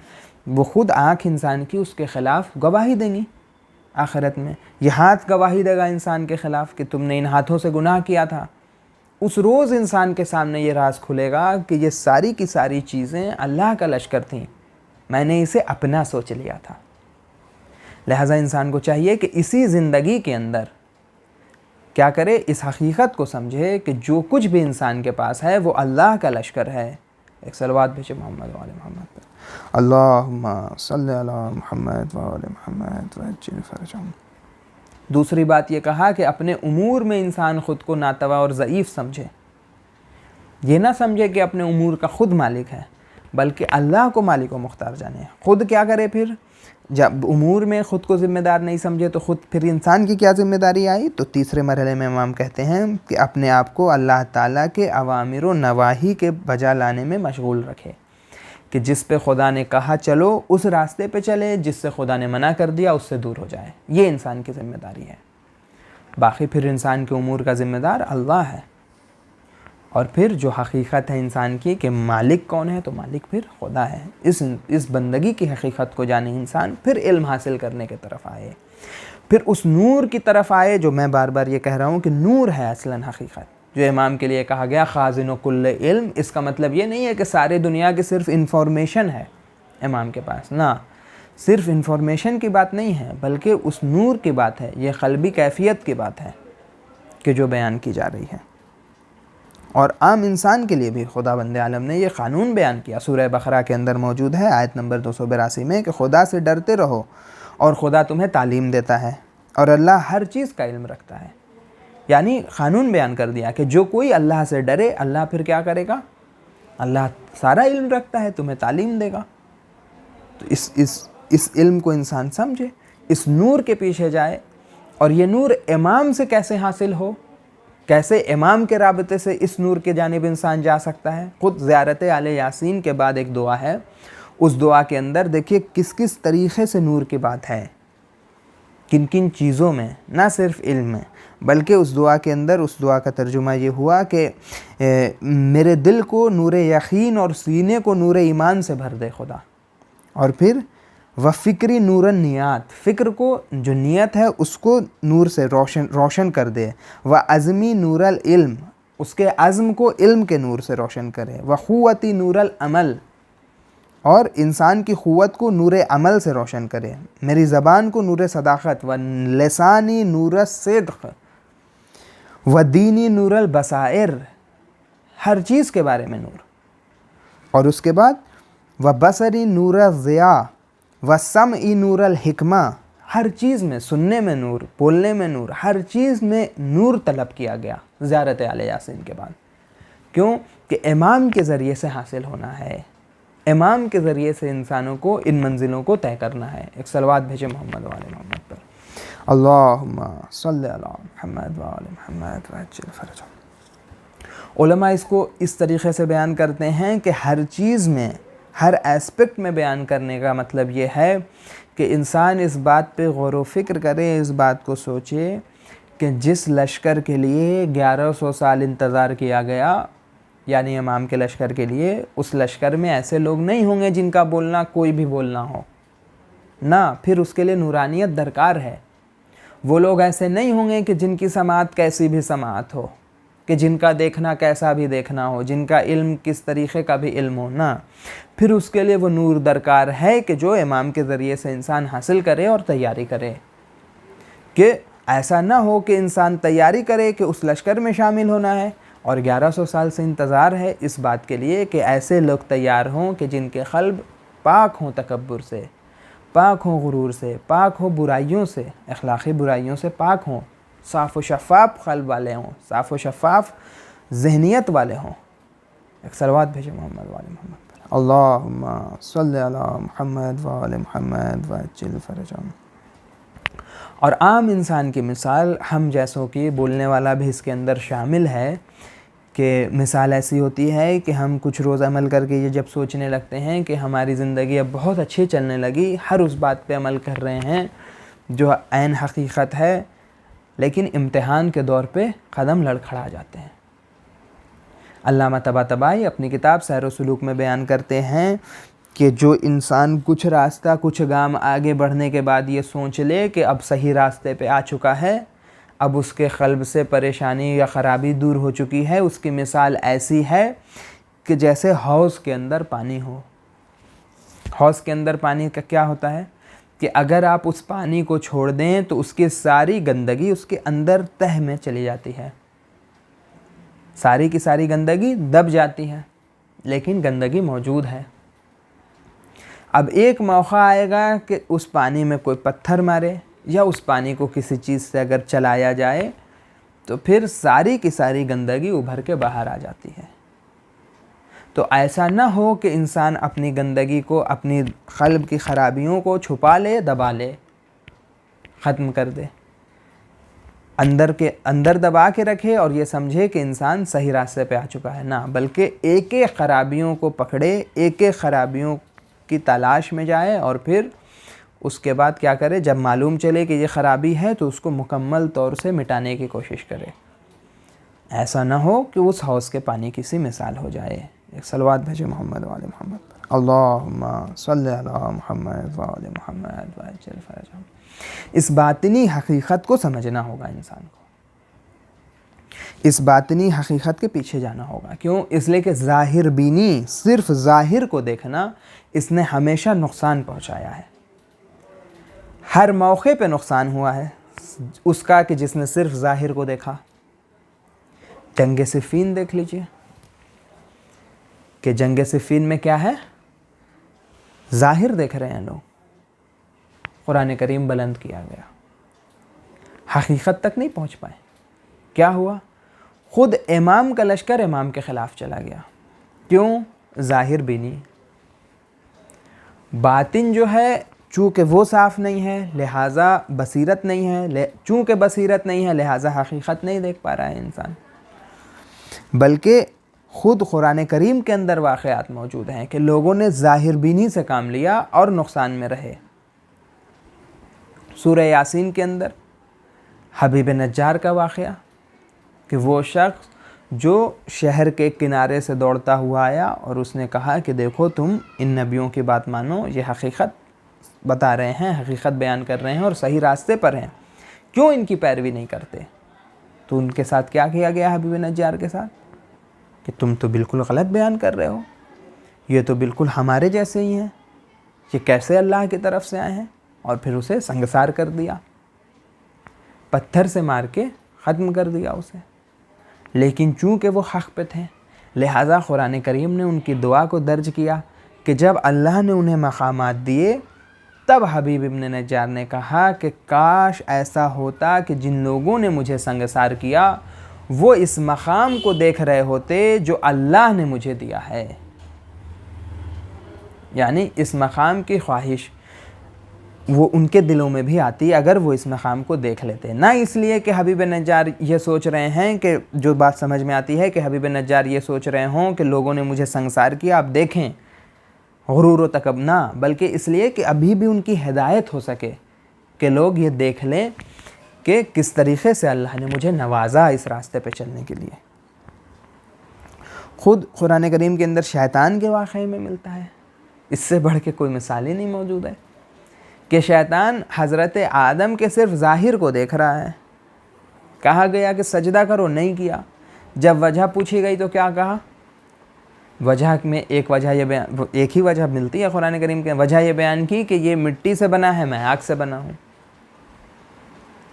A: وہ خود آنکھ انسان کی اس کے خلاف گواہی دیں گی آخرت میں. یہ ہاتھ گواہی دے گا انسان کے خلاف کہ تم نے ان ہاتھوں سے گناہ کیا تھا. اس روز انسان کے سامنے یہ راز کھلے گا کہ یہ ساری کی ساری چیزیں اللہ کا لشکر تھیں، میں نے اسے اپنا سوچ لیا تھا. لہٰذا انسان کو چاہیے کہ اسی زندگی کے اندر کیا کرے، اس حقیقت کو سمجھے کہ جو کچھ بھی انسان کے پاس ہے وہ اللہ کا لشکر ہے. ایک صلوات بھیجے محمد و آل محمد پر. اللہم صلی علی محمد و آل محمد وعجل فرجہم. دوسری بات یہ کہا کہ اپنے امور میں انسان خود کو ناتواں اور ضعیف سمجھے. یہ نہ سمجھے کہ اپنے امور کا خود مالک ہے، بلکہ اللہ کو مالک و مختار جانے. خود کیا کرے پھر؟ جب امور میں خود کو ذمہ دار نہیں سمجھے تو خود پھر انسان کی کیا ذمہ داری آئی؟ تو تیسرے مرحلے میں امام کہتے ہیں کہ اپنے آپ کو اللہ تعالیٰ کے اوامر و نواہی کے بجا لانے میں مشغول رکھے، کہ جس پہ خدا نے کہا چلو اس راستے پہ چلے، جس سے خدا نے منع کر دیا اس سے دور ہو جائے. یہ انسان کی ذمہ داری ہے. باقی پھر انسان کے امور کا ذمہ دار اللہ ہے. اور پھر جو حقیقت ہے انسان کی کہ مالک کون ہے، تو مالک پھر خدا ہے. اس بندگی کی حقیقت کو جانے انسان پھر علم حاصل کرنے کی طرف آئے، پھر اس نور کی طرف آئے جو میں بار بار یہ کہہ رہا ہوں کہ نور ہے اصلاً حقیقت. جو امام کے لیے کہا گیا خازن و کل علم، اس کا مطلب یہ نہیں ہے کہ سارے دنیا کی صرف انفارمیشن ہے امام کے پاس، نہ، صرف انفارمیشن کی بات نہیں ہے بلکہ اس نور کی بات ہے. یہ قلبی کیفیت کی بات ہے کہ جو بیان کی جا رہی ہے. اور عام انسان کے لیے بھی خداوند عالم نے یہ قانون بیان کیا. سورہ بقرہ کے اندر موجود ہے آیت نمبر 282 میں کہ خدا سے ڈرتے رہو اور خدا تمہیں تعلیم دیتا ہے اور اللہ ہر چیز کا علم رکھتا ہے. یعنی قانون بیان کر دیا کہ جو کوئی اللہ سے ڈرے اللہ پھر کیا کرے گا؟ اللہ سارا علم رکھتا ہے، تمہیں تعلیم دے گا. تو اس علم کو انسان سمجھے، اس نور کے پیچھے جائے. اور یہ نور امام سے کیسے حاصل ہو، کیسے امام کے رابطے سے اس نور کے جانب انسان جا سکتا ہے؟ خود زیارت آل یاسین کے بعد ایک دعا ہے، اس دعا کے اندر دیکھیے کس کس طریقے سے نور کی بات ہے، کن کن چیزوں میں، نہ صرف علم میں، بلکہ اس دعا کے اندر اس دعا کا ترجمہ یہ ہوا کہ میرے دل کو نور یقین اور سینے کو نور ایمان سے بھر دے خدا. اور پھر وفکری نور النیات، فکر کو جو نیت ہے اس کو نور سے روشن کر دے. وعزمی نور العلم، اس کے عزم کو علم کے نور سے روشن کرے. وقوتی نور العمل، اور انسان کی قوت کو نور عمل سے روشن کرے. میری زبان کو نور صداقت، و لسانی نور الصدق، و دینی نور البصائر، ہر چیز کے بارے میں نور. اور اس کے بعد و بصری نور الضیاء، و سمعی نور الحکمہ، ہر چیز میں، سننے میں نور، بولنے میں نور، ہر چیز میں نور طلب کیا گیا زیارت آل یاسین کے بعد. کیوں؟ کہ امام کے ذریعے سے حاصل ہونا ہے، امام کے ذریعے سے انسانوں کو ان منزلوں کو طے کرنا ہے. ایک صلوات بھیجے محمد و آل محمد پر. اللہم صلی علی محمد و آل محمد وعجل فرجہم. علماء اس کو اس طریقے سے بیان کرتے ہیں کہ ہر چیز میں، ہر ایسپیکٹ میں بیان کرنے کا مطلب یہ ہے کہ انسان اس بات پہ غور و فکر کرے، اس بات کو سوچے کہ جس لشکر کے لیے 1100 سال انتظار کیا گیا، یعنی امام کے لشکر کے لیے، اس لشکر میں ایسے لوگ نہیں ہوں گے جن کا بولنا کوئی بھی بولنا ہو، نہ، پھر اس کے لیے نورانیت درکار ہے۔ وہ لوگ ایسے نہیں ہوں گے کہ جن کی سماعت کیسی بھی سماعت ہو، کہ جن کا دیکھنا کیسا بھی دیکھنا ہو، جن کا علم کس طریقے کا بھی علم ہو، نہ، پھر اس کے لیے وہ نور درکار ہے کہ جو امام کے ذریعے سے انسان حاصل کرے اور تیاری کرے، کہ ایسا نہ ہو کہ انسان تیاری کرے کہ اس لشکر میں شامل ہونا ہے اور 1100 سال سے انتظار ہے اس بات کے لیے کہ ایسے لوگ تیار ہوں کہ جن کے قلب پاک ہوں تکبر سے، پاک ہوں غرور سے، پاک ہوں برائیوں سے، اخلاقی برائیوں سے پاک ہوں، صاف و شفاف قلب والے ہوں، صاف و شفاف ذہنیت والے ہوں۔ ایک صلوات بھیجے محمد و آل محمد پر۔ اللہم صلی علی محمد و آل محمد وعجل فرجہم۔ اور عام انسان کی مثال ہم جیسوں کی، بولنے والا بھی اس کے اندر شامل ہے، کہ مثال ایسی ہوتی ہے کہ ہم کچھ روز عمل کر کے یہ جب سوچنے لگتے ہیں کہ ہماری زندگی اب بہت اچھی چلنے لگی، ہر اس بات پہ عمل کر رہے ہیں جو عین حقیقت ہے، لیکن امتحان کے دور پہ قدم لڑکھڑا جاتے ہیں۔ علامہ طباطبائی اپنی کتاب سیر و سلوک میں بیان کرتے ہیں کہ جو انسان کچھ راستہ، کچھ گام آگے بڑھنے کے بعد یہ سوچ لے کہ اب صحیح راستے پہ آ چکا ہے، اب اس کے قلب سے پریشانی یا خرابی دور ہو چکی ہے، اس کی مثال ایسی ہے کہ جیسے حوض کے اندر پانی ہو۔ حوض کے اندر پانی کا کیا ہوتا ہے کہ اگر آپ اس پانی کو چھوڑ دیں تو اس کی ساری گندگی اس کے اندر تہہ میں چلی جاتی ہے، ساری کی ساری گندگی دب جاتی ہے، لیکن گندگی موجود ہے۔ اب ایک موقع آئے گا کہ اس پانی میں کوئی پتھر مارے یا اس پانی کو کسی چیز سے اگر چلایا جائے تو پھر ساری کی ساری گندگی ابھر کے باہر آ جاتی ہے۔ تو ایسا نہ ہو کہ انسان اپنی گندگی کو، اپنی قلب کی خرابیوں کو چھپا لے، دبا لے، ختم کر دے، اندر دبا کے رکھے اور یہ سمجھے کہ انسان صحیح راستے پہ آ چکا ہے، نہ، بلکہ ایک ایک خرابیوں کو پکڑے، ایک ایک خرابیوں کی تلاش میں جائے اور پھر اس کے بعد کیا کرے، جب معلوم چلے کہ یہ خرابی ہے تو اس کو مکمل طور سے مٹانے کی کوشش کرے۔ ایسا نہ ہو کہ اس حوض کے پانی کی سی مثال ہو جائے۔ ایک صلوات بھیجے محمد و آل محمد پر۔ اللہم صلی علی محمد و آل محمد وعجل فرجہم۔ اس باطنی حقیقت کو سمجھنا ہوگا انسان کو، اس باطنی حقیقت کے پیچھے جانا ہوگا۔ کیوں؟ اس لیے کہ ظاہر بینی، صرف ظاہر کو دیکھنا، اس نے ہمیشہ نقصان پہنچایا ہے۔ ہر موقع پہ نقصان ہوا ہے اس کا کہ جس نے صرف ظاہر کو دیکھا۔ جنگ صفین دیکھ لیجئے کہ جنگ صفین میں کیا ہے، ظاہر دیکھ رہے ہیں لوگ، قرآن کریم بلند کیا گیا، حقیقت تک نہیں پہنچ پائے۔ کیا ہوا؟ خود امام کا لشکر امام کے خلاف چلا گیا۔ کیوں؟ ظاہر بینی۔ باطن جو ہے چونکہ وہ صاف نہیں ہے لہٰذا بصیرت نہیں ہے، چونکہ بصیرت نہیں ہے لہٰذا حقیقت نہیں دیکھ پا رہا ہے انسان، بلکہ خود قرآن کریم کے اندر واقعات موجود ہیں کہ لوگوں نے ظاہر بینی سے کام لیا اور نقصان میں رہے۔ سورہ یاسین کے اندر حبیب نجار کا واقعہ کہ وہ شخص جو شہر کے کنارے سے دوڑتا ہوا آیا اور اس نے کہا کہ دیکھو تم ان نبیوں کی بات مانو، یہ حقیقت بتا رہے ہیں، حقیقت بیان کر رہے ہیں اور صحیح راستے پر ہیں، کیوں ان کی پیروی نہیں کرتے؟ تو ان کے ساتھ کیا کیا گیا حبیب نجار کے ساتھ کہ تم تو بالکل غلط بیان کر رہے ہو، یہ تو بالکل ہمارے جیسے ہی ہیں، یہ کیسے اللہ کی طرف سے آئے ہیں؟ اور پھر اسے سنگسار کر دیا، پتھر سے مار کے ختم کر دیا اسے۔ لیکن چونکہ وہ حق پہ تھے لہٰذا قرآن کریم نے ان کی دعا کو درج کیا کہ جب اللہ نے انہیں مقامات دیے تب حبیب ابن نجار نے کہا کہ کاش ایسا ہوتا کہ جن لوگوں نے مجھے سنگسار کیا وہ اس مقام کو دیکھ رہے ہوتے جو اللہ نے مجھے دیا ہے، یعنی اس مقام کی خواہش وہ ان کے دلوں میں بھی آتی اگر وہ اس مقام کو دیکھ لیتے. نہ اس لیے کہ حبیب نجار یہ سوچ رہے ہیں کہ جو بات سمجھ میں آتی ہے کہ حبیب نجار یہ سوچ رہے ہوں کہ لوگوں نے مجھے سنگسار کیا آپ دیکھیں غرور و تکبر، نہ، بلکہ اس لیے کہ ابھی بھی ان کی ہدایت ہو سکے کہ لوگ یہ دیکھ لیں کہ کس طریقے سے اللہ نے مجھے نوازا اس راستے پہ چلنے کے لیے. خود قرآن کریم کے اندر شیطان کے واقعے میں ملتا ہے، اس سے بڑھ کے کوئی مثال ہی نہیں موجود ہے کہ شیطان حضرت آدم کے صرف ظاہر کو دیکھ رہا ہے. کہا گیا کہ سجدہ کرو، نہیں کیا. جب وجہ پوچھی گئی تو کیا کہا؟ وجہ میں ایک ہی وجہ ملتی ہے قرآن کریم کے. وجہ یہ بیان کی کہ یہ مٹی سے بنا ہے، میں آگ سے بنا ہوں.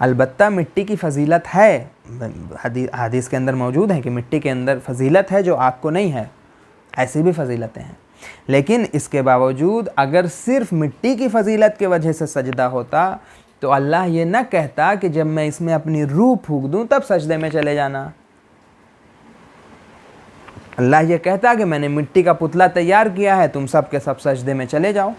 A: البتہ مٹی کی فضیلت ہے، حدیث کے اندر موجود ہے کہ مٹی کے اندر فضیلت ہے جو آگ کو نہیں ہے، ایسی بھی فضیلتیں ہیں. لیکن اس کے باوجود اگر صرف مٹی کی فضیلت کی وجہ سے سجدہ ہوتا تو اللہ یہ نہ کہتا کہ جب میں اس میں اپنی روح پھونک دوں تب سجدے میں چلے جانا. اللہ یہ کہتا کہ میں نے مٹی کا پتلا تیار کیا ہے، تم سب کے سب سجدے میں چلے جاؤ.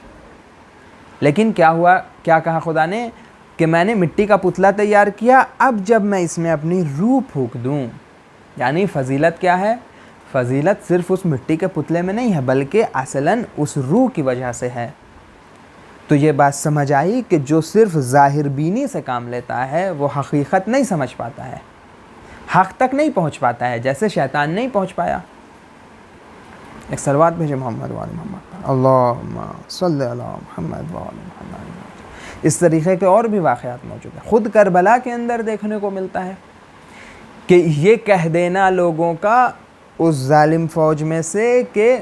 A: لیکن کیا ہوا، کیا کہا خدا نے کہ میں نے مٹی کا پتلا تیار کیا، اب جب میں اس میں اپنی روح پھونک دوں. یعنی فضیلت کیا ہے؟ فضیلت صرف اس مٹی کے پتلے میں نہیں ہے بلکہ اصلاً اس روح کی وجہ سے ہے. تو یہ بات سمجھ آئی کہ جو صرف ظاہر بینی سے کام لیتا ہے وہ حقیقت نہیں سمجھ پاتا ہے، حق تک نہیں پہنچ پاتا ہے، جیسے شیطان نہیں پہنچ پایا. ایک صلوات بھیجے محمد وعلی محمد، اللہم صلی علی محمد وعلی محمد. اس طریقے کے اور بھی واقعات موجود ہیں. خود کربلا کے اندر دیکھنے کو ملتا ہے کہ یہ کہہ دینا لوگوں کا اس ظالم فوج میں سے کہ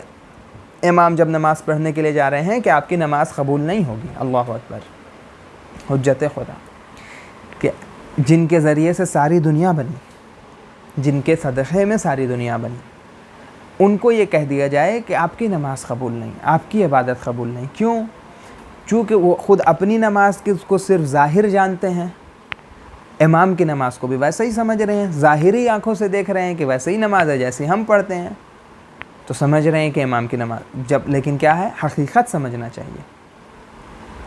A: امام جب نماز پڑھنے کے لیے جا رہے ہیں کہ آپ کی نماز قبول نہیں ہوگی. اللہ اکبر، حجت خدا، کہ جن کے ذریعے سے ساری دنیا بنی، جن کے صدقے میں ساری دنیا بنی، ان کو یہ کہہ دیا جائے کہ آپ کی نماز قبول نہیں، آپ کی عبادت قبول نہیں. کیوں؟ چونکہ وہ خود اپنی نماز کو صرف ظاہر جانتے ہیں، امام کی نماز کو بھی ویسے ہی سمجھ رہے ہیں، ظاہری آنکھوں سے دیکھ رہے ہیں کہ ویسے ہی نماز ہے جیسے ہم پڑھتے ہیں، تو سمجھ رہے ہیں کہ امام کی نماز لیکن کیا ہے؟ حقیقت سمجھنا چاہیے.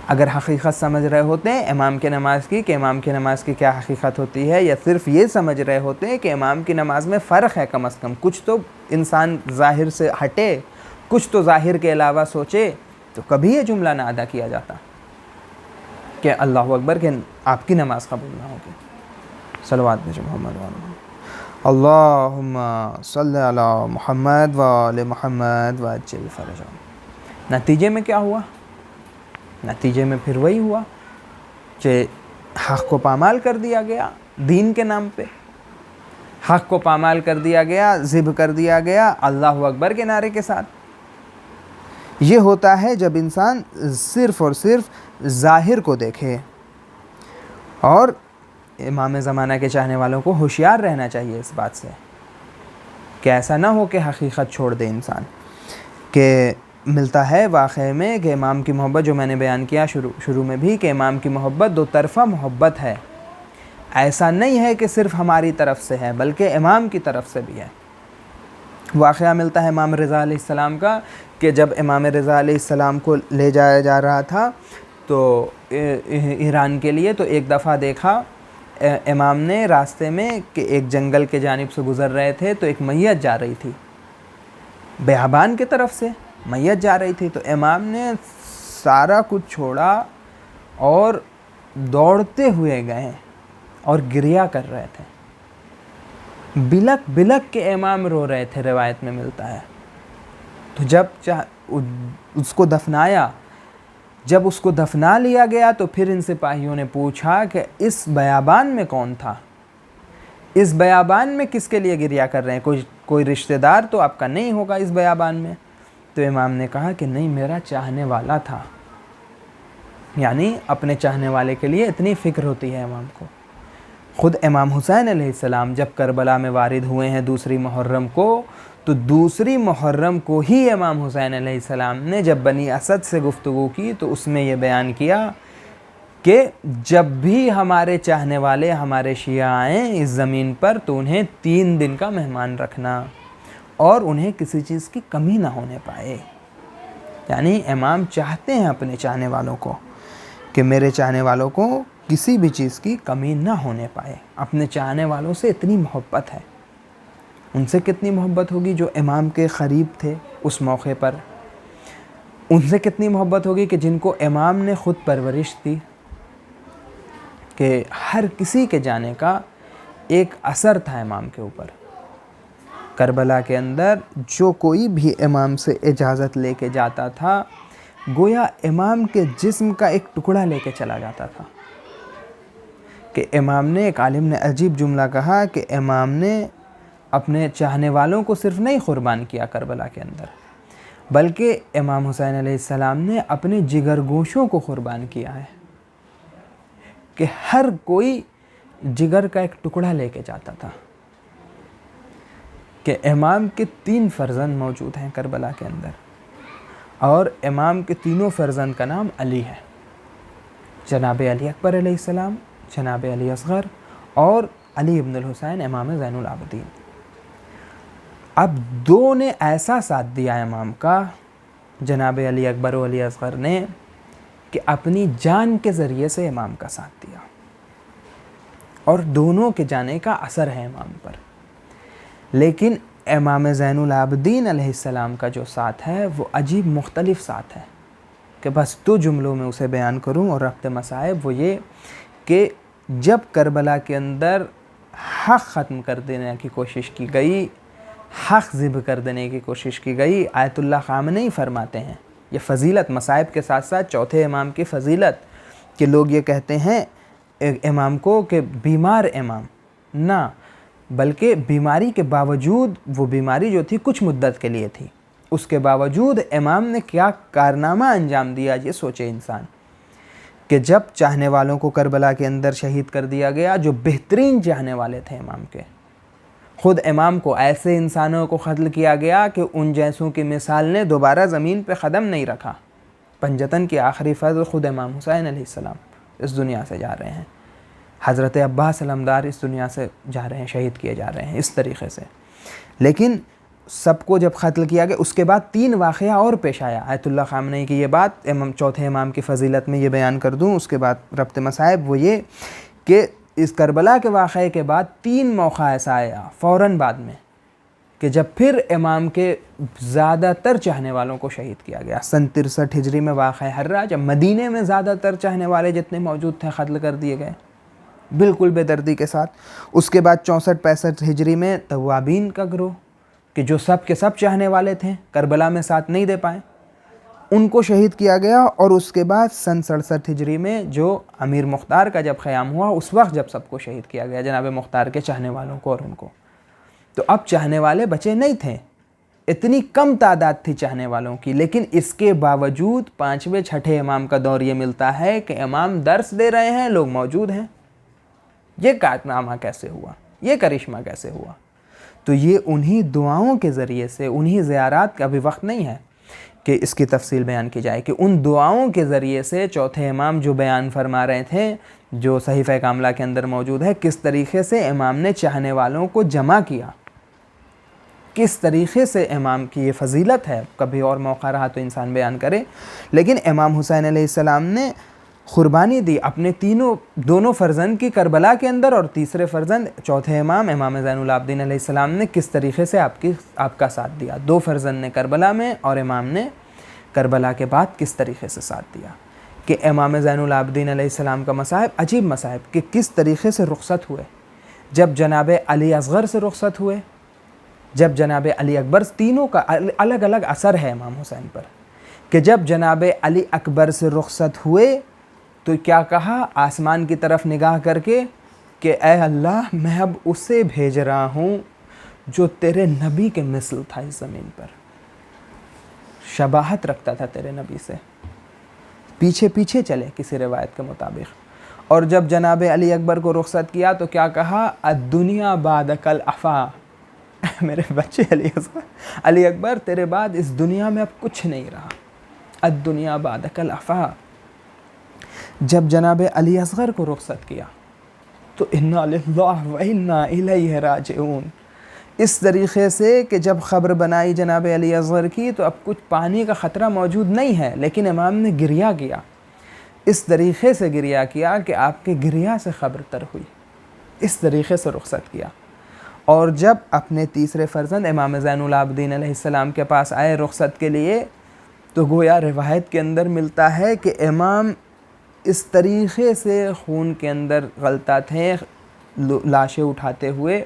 A: اگر حقیقت سمجھ رہے ہوتے ہیں امام کی نماز کی کہ امام کی نماز کی کیا حقیقت ہوتی ہے، یا صرف یہ سمجھ رہے ہوتے ہیں کہ امام کی نماز میں فرق ہے، کم از کم کچھ تو انسان ظاہر سے ہٹے، کچھ تو ظاہر کے علاوہ سوچے، تو کبھی یہ جملہ نہ ادا کیا جاتا کہ اللہ اکبر کہ آپ کی نماز قبول نہ ہوگی. صلوات بھیجو محمد وعلی محمد، اللہم صلی علی محمد وعلی محمد وعجل فرجہم. نتیجے میں کیا ہوا؟ نتیجے میں پھر وہی ہوا کہ حق کو پامال کر دیا گیا. دین کے نام پہ حق کو پامال کر دیا گیا، ذبح کر دیا گیا اللہ اکبر کے نعرے کے ساتھ. یہ ہوتا ہے جب انسان صرف اور صرف ظاہر کو دیکھے. اور امام زمانہ کے چاہنے والوں کو ہوشیار رہنا چاہیے اس بات سے کہ ایسا نہ ہو کہ حقیقت چھوڑ دے انسان. کہ ملتا ہے واقعے میں کہ امام کی محبت، جو میں نے بیان کیا شروع میں بھی، کہ امام کی محبت دو طرفہ محبت ہے. ایسا نہیں ہے کہ صرف ہماری طرف سے ہے بلکہ امام کی طرف سے بھی ہے. واقعہ ملتا ہے امام رضا علیہ السلام کا کہ جب امام رضا علیہ السلام کو لے جایا جا رہا تھا تو ایران کے لیے، تو ایک دفعہ دیکھا امام نے راستے میں کہ ایک جنگل کے جانب سے گزر رہے تھے تو ایک میت جا رہی تھی، بیابان کی طرف سے میت جا رہی تھی. تو امام نے سارا کچھ چھوڑا اور دوڑتے ہوئے گئے اور گریہ کر رہے تھے. بلک بلک کے امام رو رہے تھے، روایت میں ملتا ہے. تو جب اس کو دفنایا، جب اس کو دفنا لیا گیا تو پھر ان سپاہیوں نے پوچھا کہ اس بیابان میں کون تھا، اس بیابان میں کس کے لیے گریہ کر رہے ہیں؟ کوئی رشتہ دار تو آپ کا نہیں ہوگا اس بیابان میں؟ تو امام نے کہا کہ نہیں، میرا چاہنے والا تھا. یعنی اپنے چاہنے والے کے لیے اتنی فکر ہوتی ہے امام کو. خود امام حسین علیہ السلام جب کربلا میں وارد ہوئے ہیں 2 محرم کو، تو 2 محرم کو ہی امام حسین علیہ السلام نے جب بنی اسد سے گفتگو کی تو اس میں یہ بیان کیا کہ جب بھی ہمارے چاہنے والے ہمارے شیعہ آئیں اس زمین پر تو انہیں 3 دن کا مہمان رکھنا اور انہیں کسی چیز کی کمی نہ ہونے پائے. یعنی امام چاہتے ہیں اپنے چاہنے والوں کو کہ میرے چاہنے والوں کو کسی بھی چیز کی کمی نہ ہونے پائے. اپنے چاہنے والوں سے اتنی محبت ہے. ان سے کتنی محبت ہوگی جو امام کے قریب تھے اس موقع پر. ان سے کتنی محبت ہوگی کہ جن کو امام نے خود پرورش دی, کہ ہر کسی کے جانے کا ایک اثر تھا امام کے اوپر. کربلا کے اندر جو کوئی بھی امام سے اجازت لے کے جاتا تھا گویا امام کے جسم کا ایک ٹکڑا لے کے چلا جاتا تھا. کہ امام نے, ایک عالم نے عجیب جملہ کہا کہ امام نے اپنے چاہنے والوں کو صرف نہیں قربان کیا کربلا کے اندر, بلکہ امام حسین علیہ السلام نے اپنے جگر گوشوں کو قربان کیا ہے. کہ ہر کوئی جگر کا ایک ٹکڑا لے کے جاتا تھا. کہ امام کے 3 فرزند موجود ہیں کربلا کے اندر, اور امام کے تینوں فرزند کا نام علی ہے. جناب علی اکبر علیہ السلام, جناب علی اصغر اور علی ابن الحسین امام زین العابدین. اب 2 نے ایسا ساتھ دیا امام کا, جناب علی اکبر و علی اصغر نے, کہ اپنی جان کے ذریعے سے امام کا ساتھ دیا, اور دونوں کے جانے کا اثر ہے امام پر. لیکن امام زین العابدین علیہ السلام کا جو ساتھ ہے وہ عجیب مختلف ساتھ ہے, کہ بس 2 جملوں میں اسے بیان کروں اور ربط مصائب وہ یہ کہ جب کربلا کے اندر حق ختم کر دینے کی کوشش کی گئی, حق ذبح کر دینے کی کوشش کی گئی, آیت اللہ خامنئی فرماتے ہیں یہ فضیلت مصائب کے ساتھ ساتھ چوتھے امام کی فضیلت, کہ لوگ یہ کہتے ہیں امام کو کہ بیمار امام, نہ بلکہ بیماری کے باوجود, وہ بیماری جو تھی کچھ مدت کے لیے تھی, اس کے باوجود امام نے کیا کارنامہ انجام دیا یہ سوچے انسان. کہ جب چاہنے والوں کو کربلا کے اندر شہید کر دیا گیا, جو بہترین چاہنے والے تھے امام کے, خود امام کو ایسے انسانوں کو قتل کیا گیا کہ ان جیسوں کی مثال نے دوبارہ زمین پہ قدم نہیں رکھا. پنجتن کی آخری فرد خود امام حسین علیہ السلام اس دنیا سے جا رہے ہیں. حضرت عباس علمدار اس دنیا سے جا رہے ہیں, شہید کیے جا رہے ہیں اس طریقے سے. لیکن سب کو جب قتل کیا گیا اس کے بعد 3 واقعہ اور پیش آیا. آیت اللہ خامنئی کی یہ بات چوتھے امام کی فضیلت میں یہ بیان کر دوں, اس کے بعد ربط مصائب وہ یہ کہ اس کربلا کے واقعے کے بعد 3 موقع ایسا آیا فوراً بعد میں, کہ جب پھر امام کے زیادہ تر چاہنے والوں کو شہید کیا گیا. سن 63 ہجری میں واقع حرہ, جب مدینے میں زیادہ تر چاہنے والے جتنے موجود تھے قتل کر دیے گئے بالکل بے دردی کے ساتھ. اس کے بعد 64-65 ہجری میں توابین کا گروہ, کہ جو سب کے سب چاہنے والے تھے کربلا میں ساتھ نہیں دے پائے, ان کو شہید کیا گیا. اور اس کے بعد سن 67 ہجری میں جو امیر مختار کا جب قیام ہوا اس وقت جب سب کو شہید کیا گیا, جناب مختار کے چاہنے والوں کو اور ان کو. تو اب چاہنے والے بچے نہیں تھے, اتنی کم تعداد تھی چاہنے والوں کی. لیکن اس کے باوجود 5ویں 6ٹھے امام کا دور یہ ملتا ہے کہ امام درس دے رہے ہیں, لوگ موجود ہیں. یہ کارنامہ کیسے ہوا, یہ کرشمہ کیسے ہوا؟ تو یہ انہی دعاؤں کے ذریعے سے, انہی زیارات کا بھی وقت نہیں ہے کہ اس کی تفصیل بیان کی جائے, کہ ان دعاؤں کے ذریعے سے چوتھے امام جو بیان فرما رہے تھے, جو صحیفہ کاملہ کے اندر موجود ہے, کس طریقے سے امام نے چاہنے والوں کو جمع کیا, کس طریقے سے امام کی یہ فضیلت ہے. کبھی اور موقع رہا تو انسان بیان کرے. لیکن امام حسین علیہ السلام نے قربانی دی اپنے دونوں فرزند کی کربلا کے اندر, اور تیسرے فرزند چوتھے امام زین العابدین علیہ السلام نے کس طریقے سے آپ کا ساتھ دیا. 2 فرزند نے کربلا میں, اور امام نے کربلا کے بعد کس طریقے سے ساتھ دیا. کہ امام زین العابدین علیہ السلام کا مصائب عجیب مصائب, کہ کس طریقے سے رخصت ہوئے. جب جناب علی اصغر سے رخصت ہوئے, جب جناب علی اکبر, تینوں کا الگ الگ اثر ہے امام حسین پر. کہ جب جناب علی اکبر سے رخصت ہوئے تو کیا کہا آسمان کی طرف نگاہ کر کے کہ اے اللہ میں اب اسے بھیج رہا ہوں جو تیرے نبی کے مثل تھا اس زمین پر, شباہت رکھتا تھا تیرے نبی سے, پیچھے پیچھے چلے کسی روایت کے مطابق. اور جب جناب علی اکبر کو رخصت کیا تو کیا کہا, الدنیا بعدک الافا, میرے بچے علی اکبر تیرے بعد اس دنیا میں اب کچھ نہیں رہا, الدنیا بعدک الافا. جب جناب علی اصغر کو رخصت کیا تو انا للہ و انا الیہ راجعون, اس طریقے سے کہ جب خبر بنائی جناب علی اصغر کی تو اب کچھ پانی کا خطرہ موجود نہیں ہے, لیکن امام نے گریہ کیا. اس طریقے سے گریہ کیا کہ آپ کے گریہ سے خبر تر ہوئی، اس طریقے سے رخصت کیا۔ اور جب اپنے تیسرے فرزند امام زین العابدین علیہ السلام کے پاس آئے رخصت کے لیے، تو گویا روایت کے اندر ملتا ہے کہ امام اس طریقے سے خون کے اندر غلطہ تھے لاشیں اٹھاتے ہوئے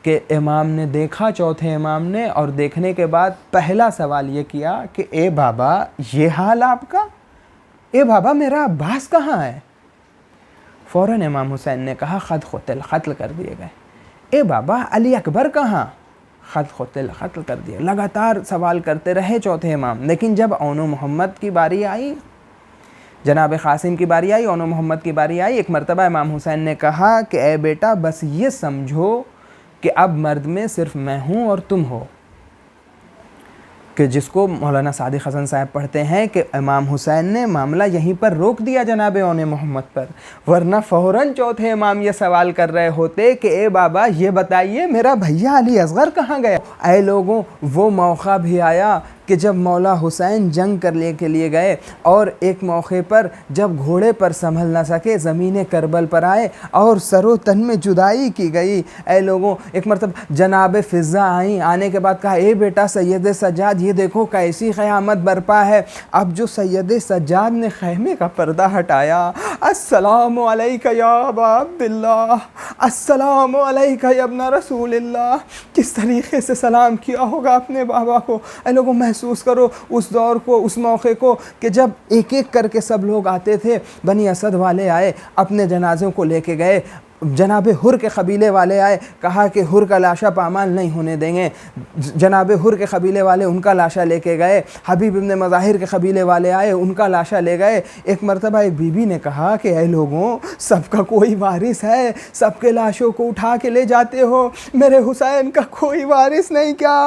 A: کہ امام نے دیکھا، چوتھے امام نے، اور دیکھنے کے بعد پہلا سوال یہ کیا کہ اے بابا یہ حال آپ کا، اے بابا میرا عباس کہاں ہے؟ فوراً امام حسین نے کہا قتل کر دیے گئے۔ اے بابا علی اکبر کہاں؟ قتل کر دیا۔ لگاتار سوال کرتے رہے چوتھے امام، لیکن جب اون و محمد کی باری آئی، جناب قاسم کی باری آئی، اون و محمد کی باری آئی، ایک مرتبہ امام حسین نے کہا کہ اے بیٹا بس یہ سمجھو کہ اب مرد میں صرف میں ہوں اور تم ہو، کہ جس کو مولانا صادق حسن صاحب پڑھتے ہیں کہ امام حسین نے معاملہ یہیں پر روک دیا جناب اون محمد پر، ورنہ فوراً چوتھے امام یہ سوال کر رہے ہوتے کہ اے بابا یہ بتائیے میرا بھیا علی اصغر کہاں گیا؟ اے لوگوں، وہ موقع بھی آیا کہ جب مولا حسین جنگ کرنے کے لیے گئے اور ایک موقع پر جب گھوڑے پر سنبھل نہ سکے زمین کربل پر آئے اور سر و تن میں جدائی کی گئی۔ اے لوگوں، ایک مرتبہ جناب فضہ آئیں، آنے کے بعد کہا اے بیٹا سید سجاد یہ دیکھو کیسی قیامت برپا ہے۔ اب جو سید سجاد نے خیمے کا پردہ ہٹایا، السلام علیکہ یا ابا عبداللہ، السلام علیکہ یا ابن رسول اللہ، کس طریقے سے سلام کیا ہوگا اپنے بابا کو۔ اے لوگوں محسوس کرو اس دور کو، اس موقع کو کہ جب ایک ایک کر کے سب لوگ آتے تھے، بنی اسد والے آئے اپنے جنازوں کو لے کے گئے، جناب حر کے قبیلے والے آئے، کہا کہ حر کا لاشا پامال نہیں ہونے دیں گے، جناب حر کے قبیلے والے ان کا لاشا لے کے گئے، حبیب ابن مظاہر کے قبیلے والے آئے ان کا لاشا لے گئے۔ ایک مرتبہ ایک بی بی نے کہا کہ اے لوگوں سب کا کوئی وارث ہے، سب کے لاشوں کو اٹھا کے لے جاتے ہو، میرے حسین کا کوئی وارث نہیں کیا؟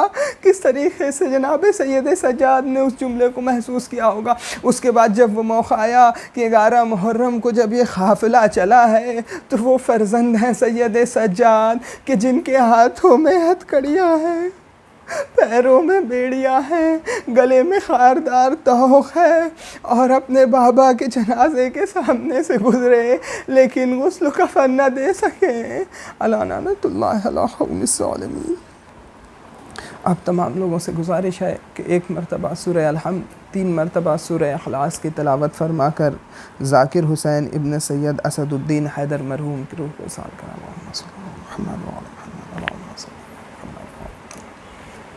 A: کس طریقے سے جناب سید سجاد نے اس جملے کو محسوس کیا ہوگا۔ اس کے بعد جب وہ موقع آیا کہ 11 محرم کو جب یہ قافلہ چلا ہے تو وہ فرزند ہیں سید سجاد کہ جن کے ہاتھوں میں ہتھکڑیاں ہیں، پیروں میں بیڑیاں ہیں، گلے میں خاردار طوق ہے، اور اپنے بابا کے جنازے کے سامنے سے گزرے لیکن غسل و کفن نہ دے سکے۔ الا لعنۃ اللہ علی قوم الظالمین۔ اب تمام لوگوں سے گزارش ہے کہ ایک مرتبہ سورہ الحمد، 3 مرتبہ سورہ اخلاص کی تلاوت فرما کر ذاکر حسین ابن سید اسد الدین حیدر مرحوم کی روح کو سال کرا۔ اللہم صلی اللہ علیہ وسلم، اللہم صلی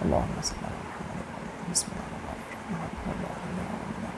A: اللہ علیہ وسلم، بسم اللہ الرحمن الرحیم۔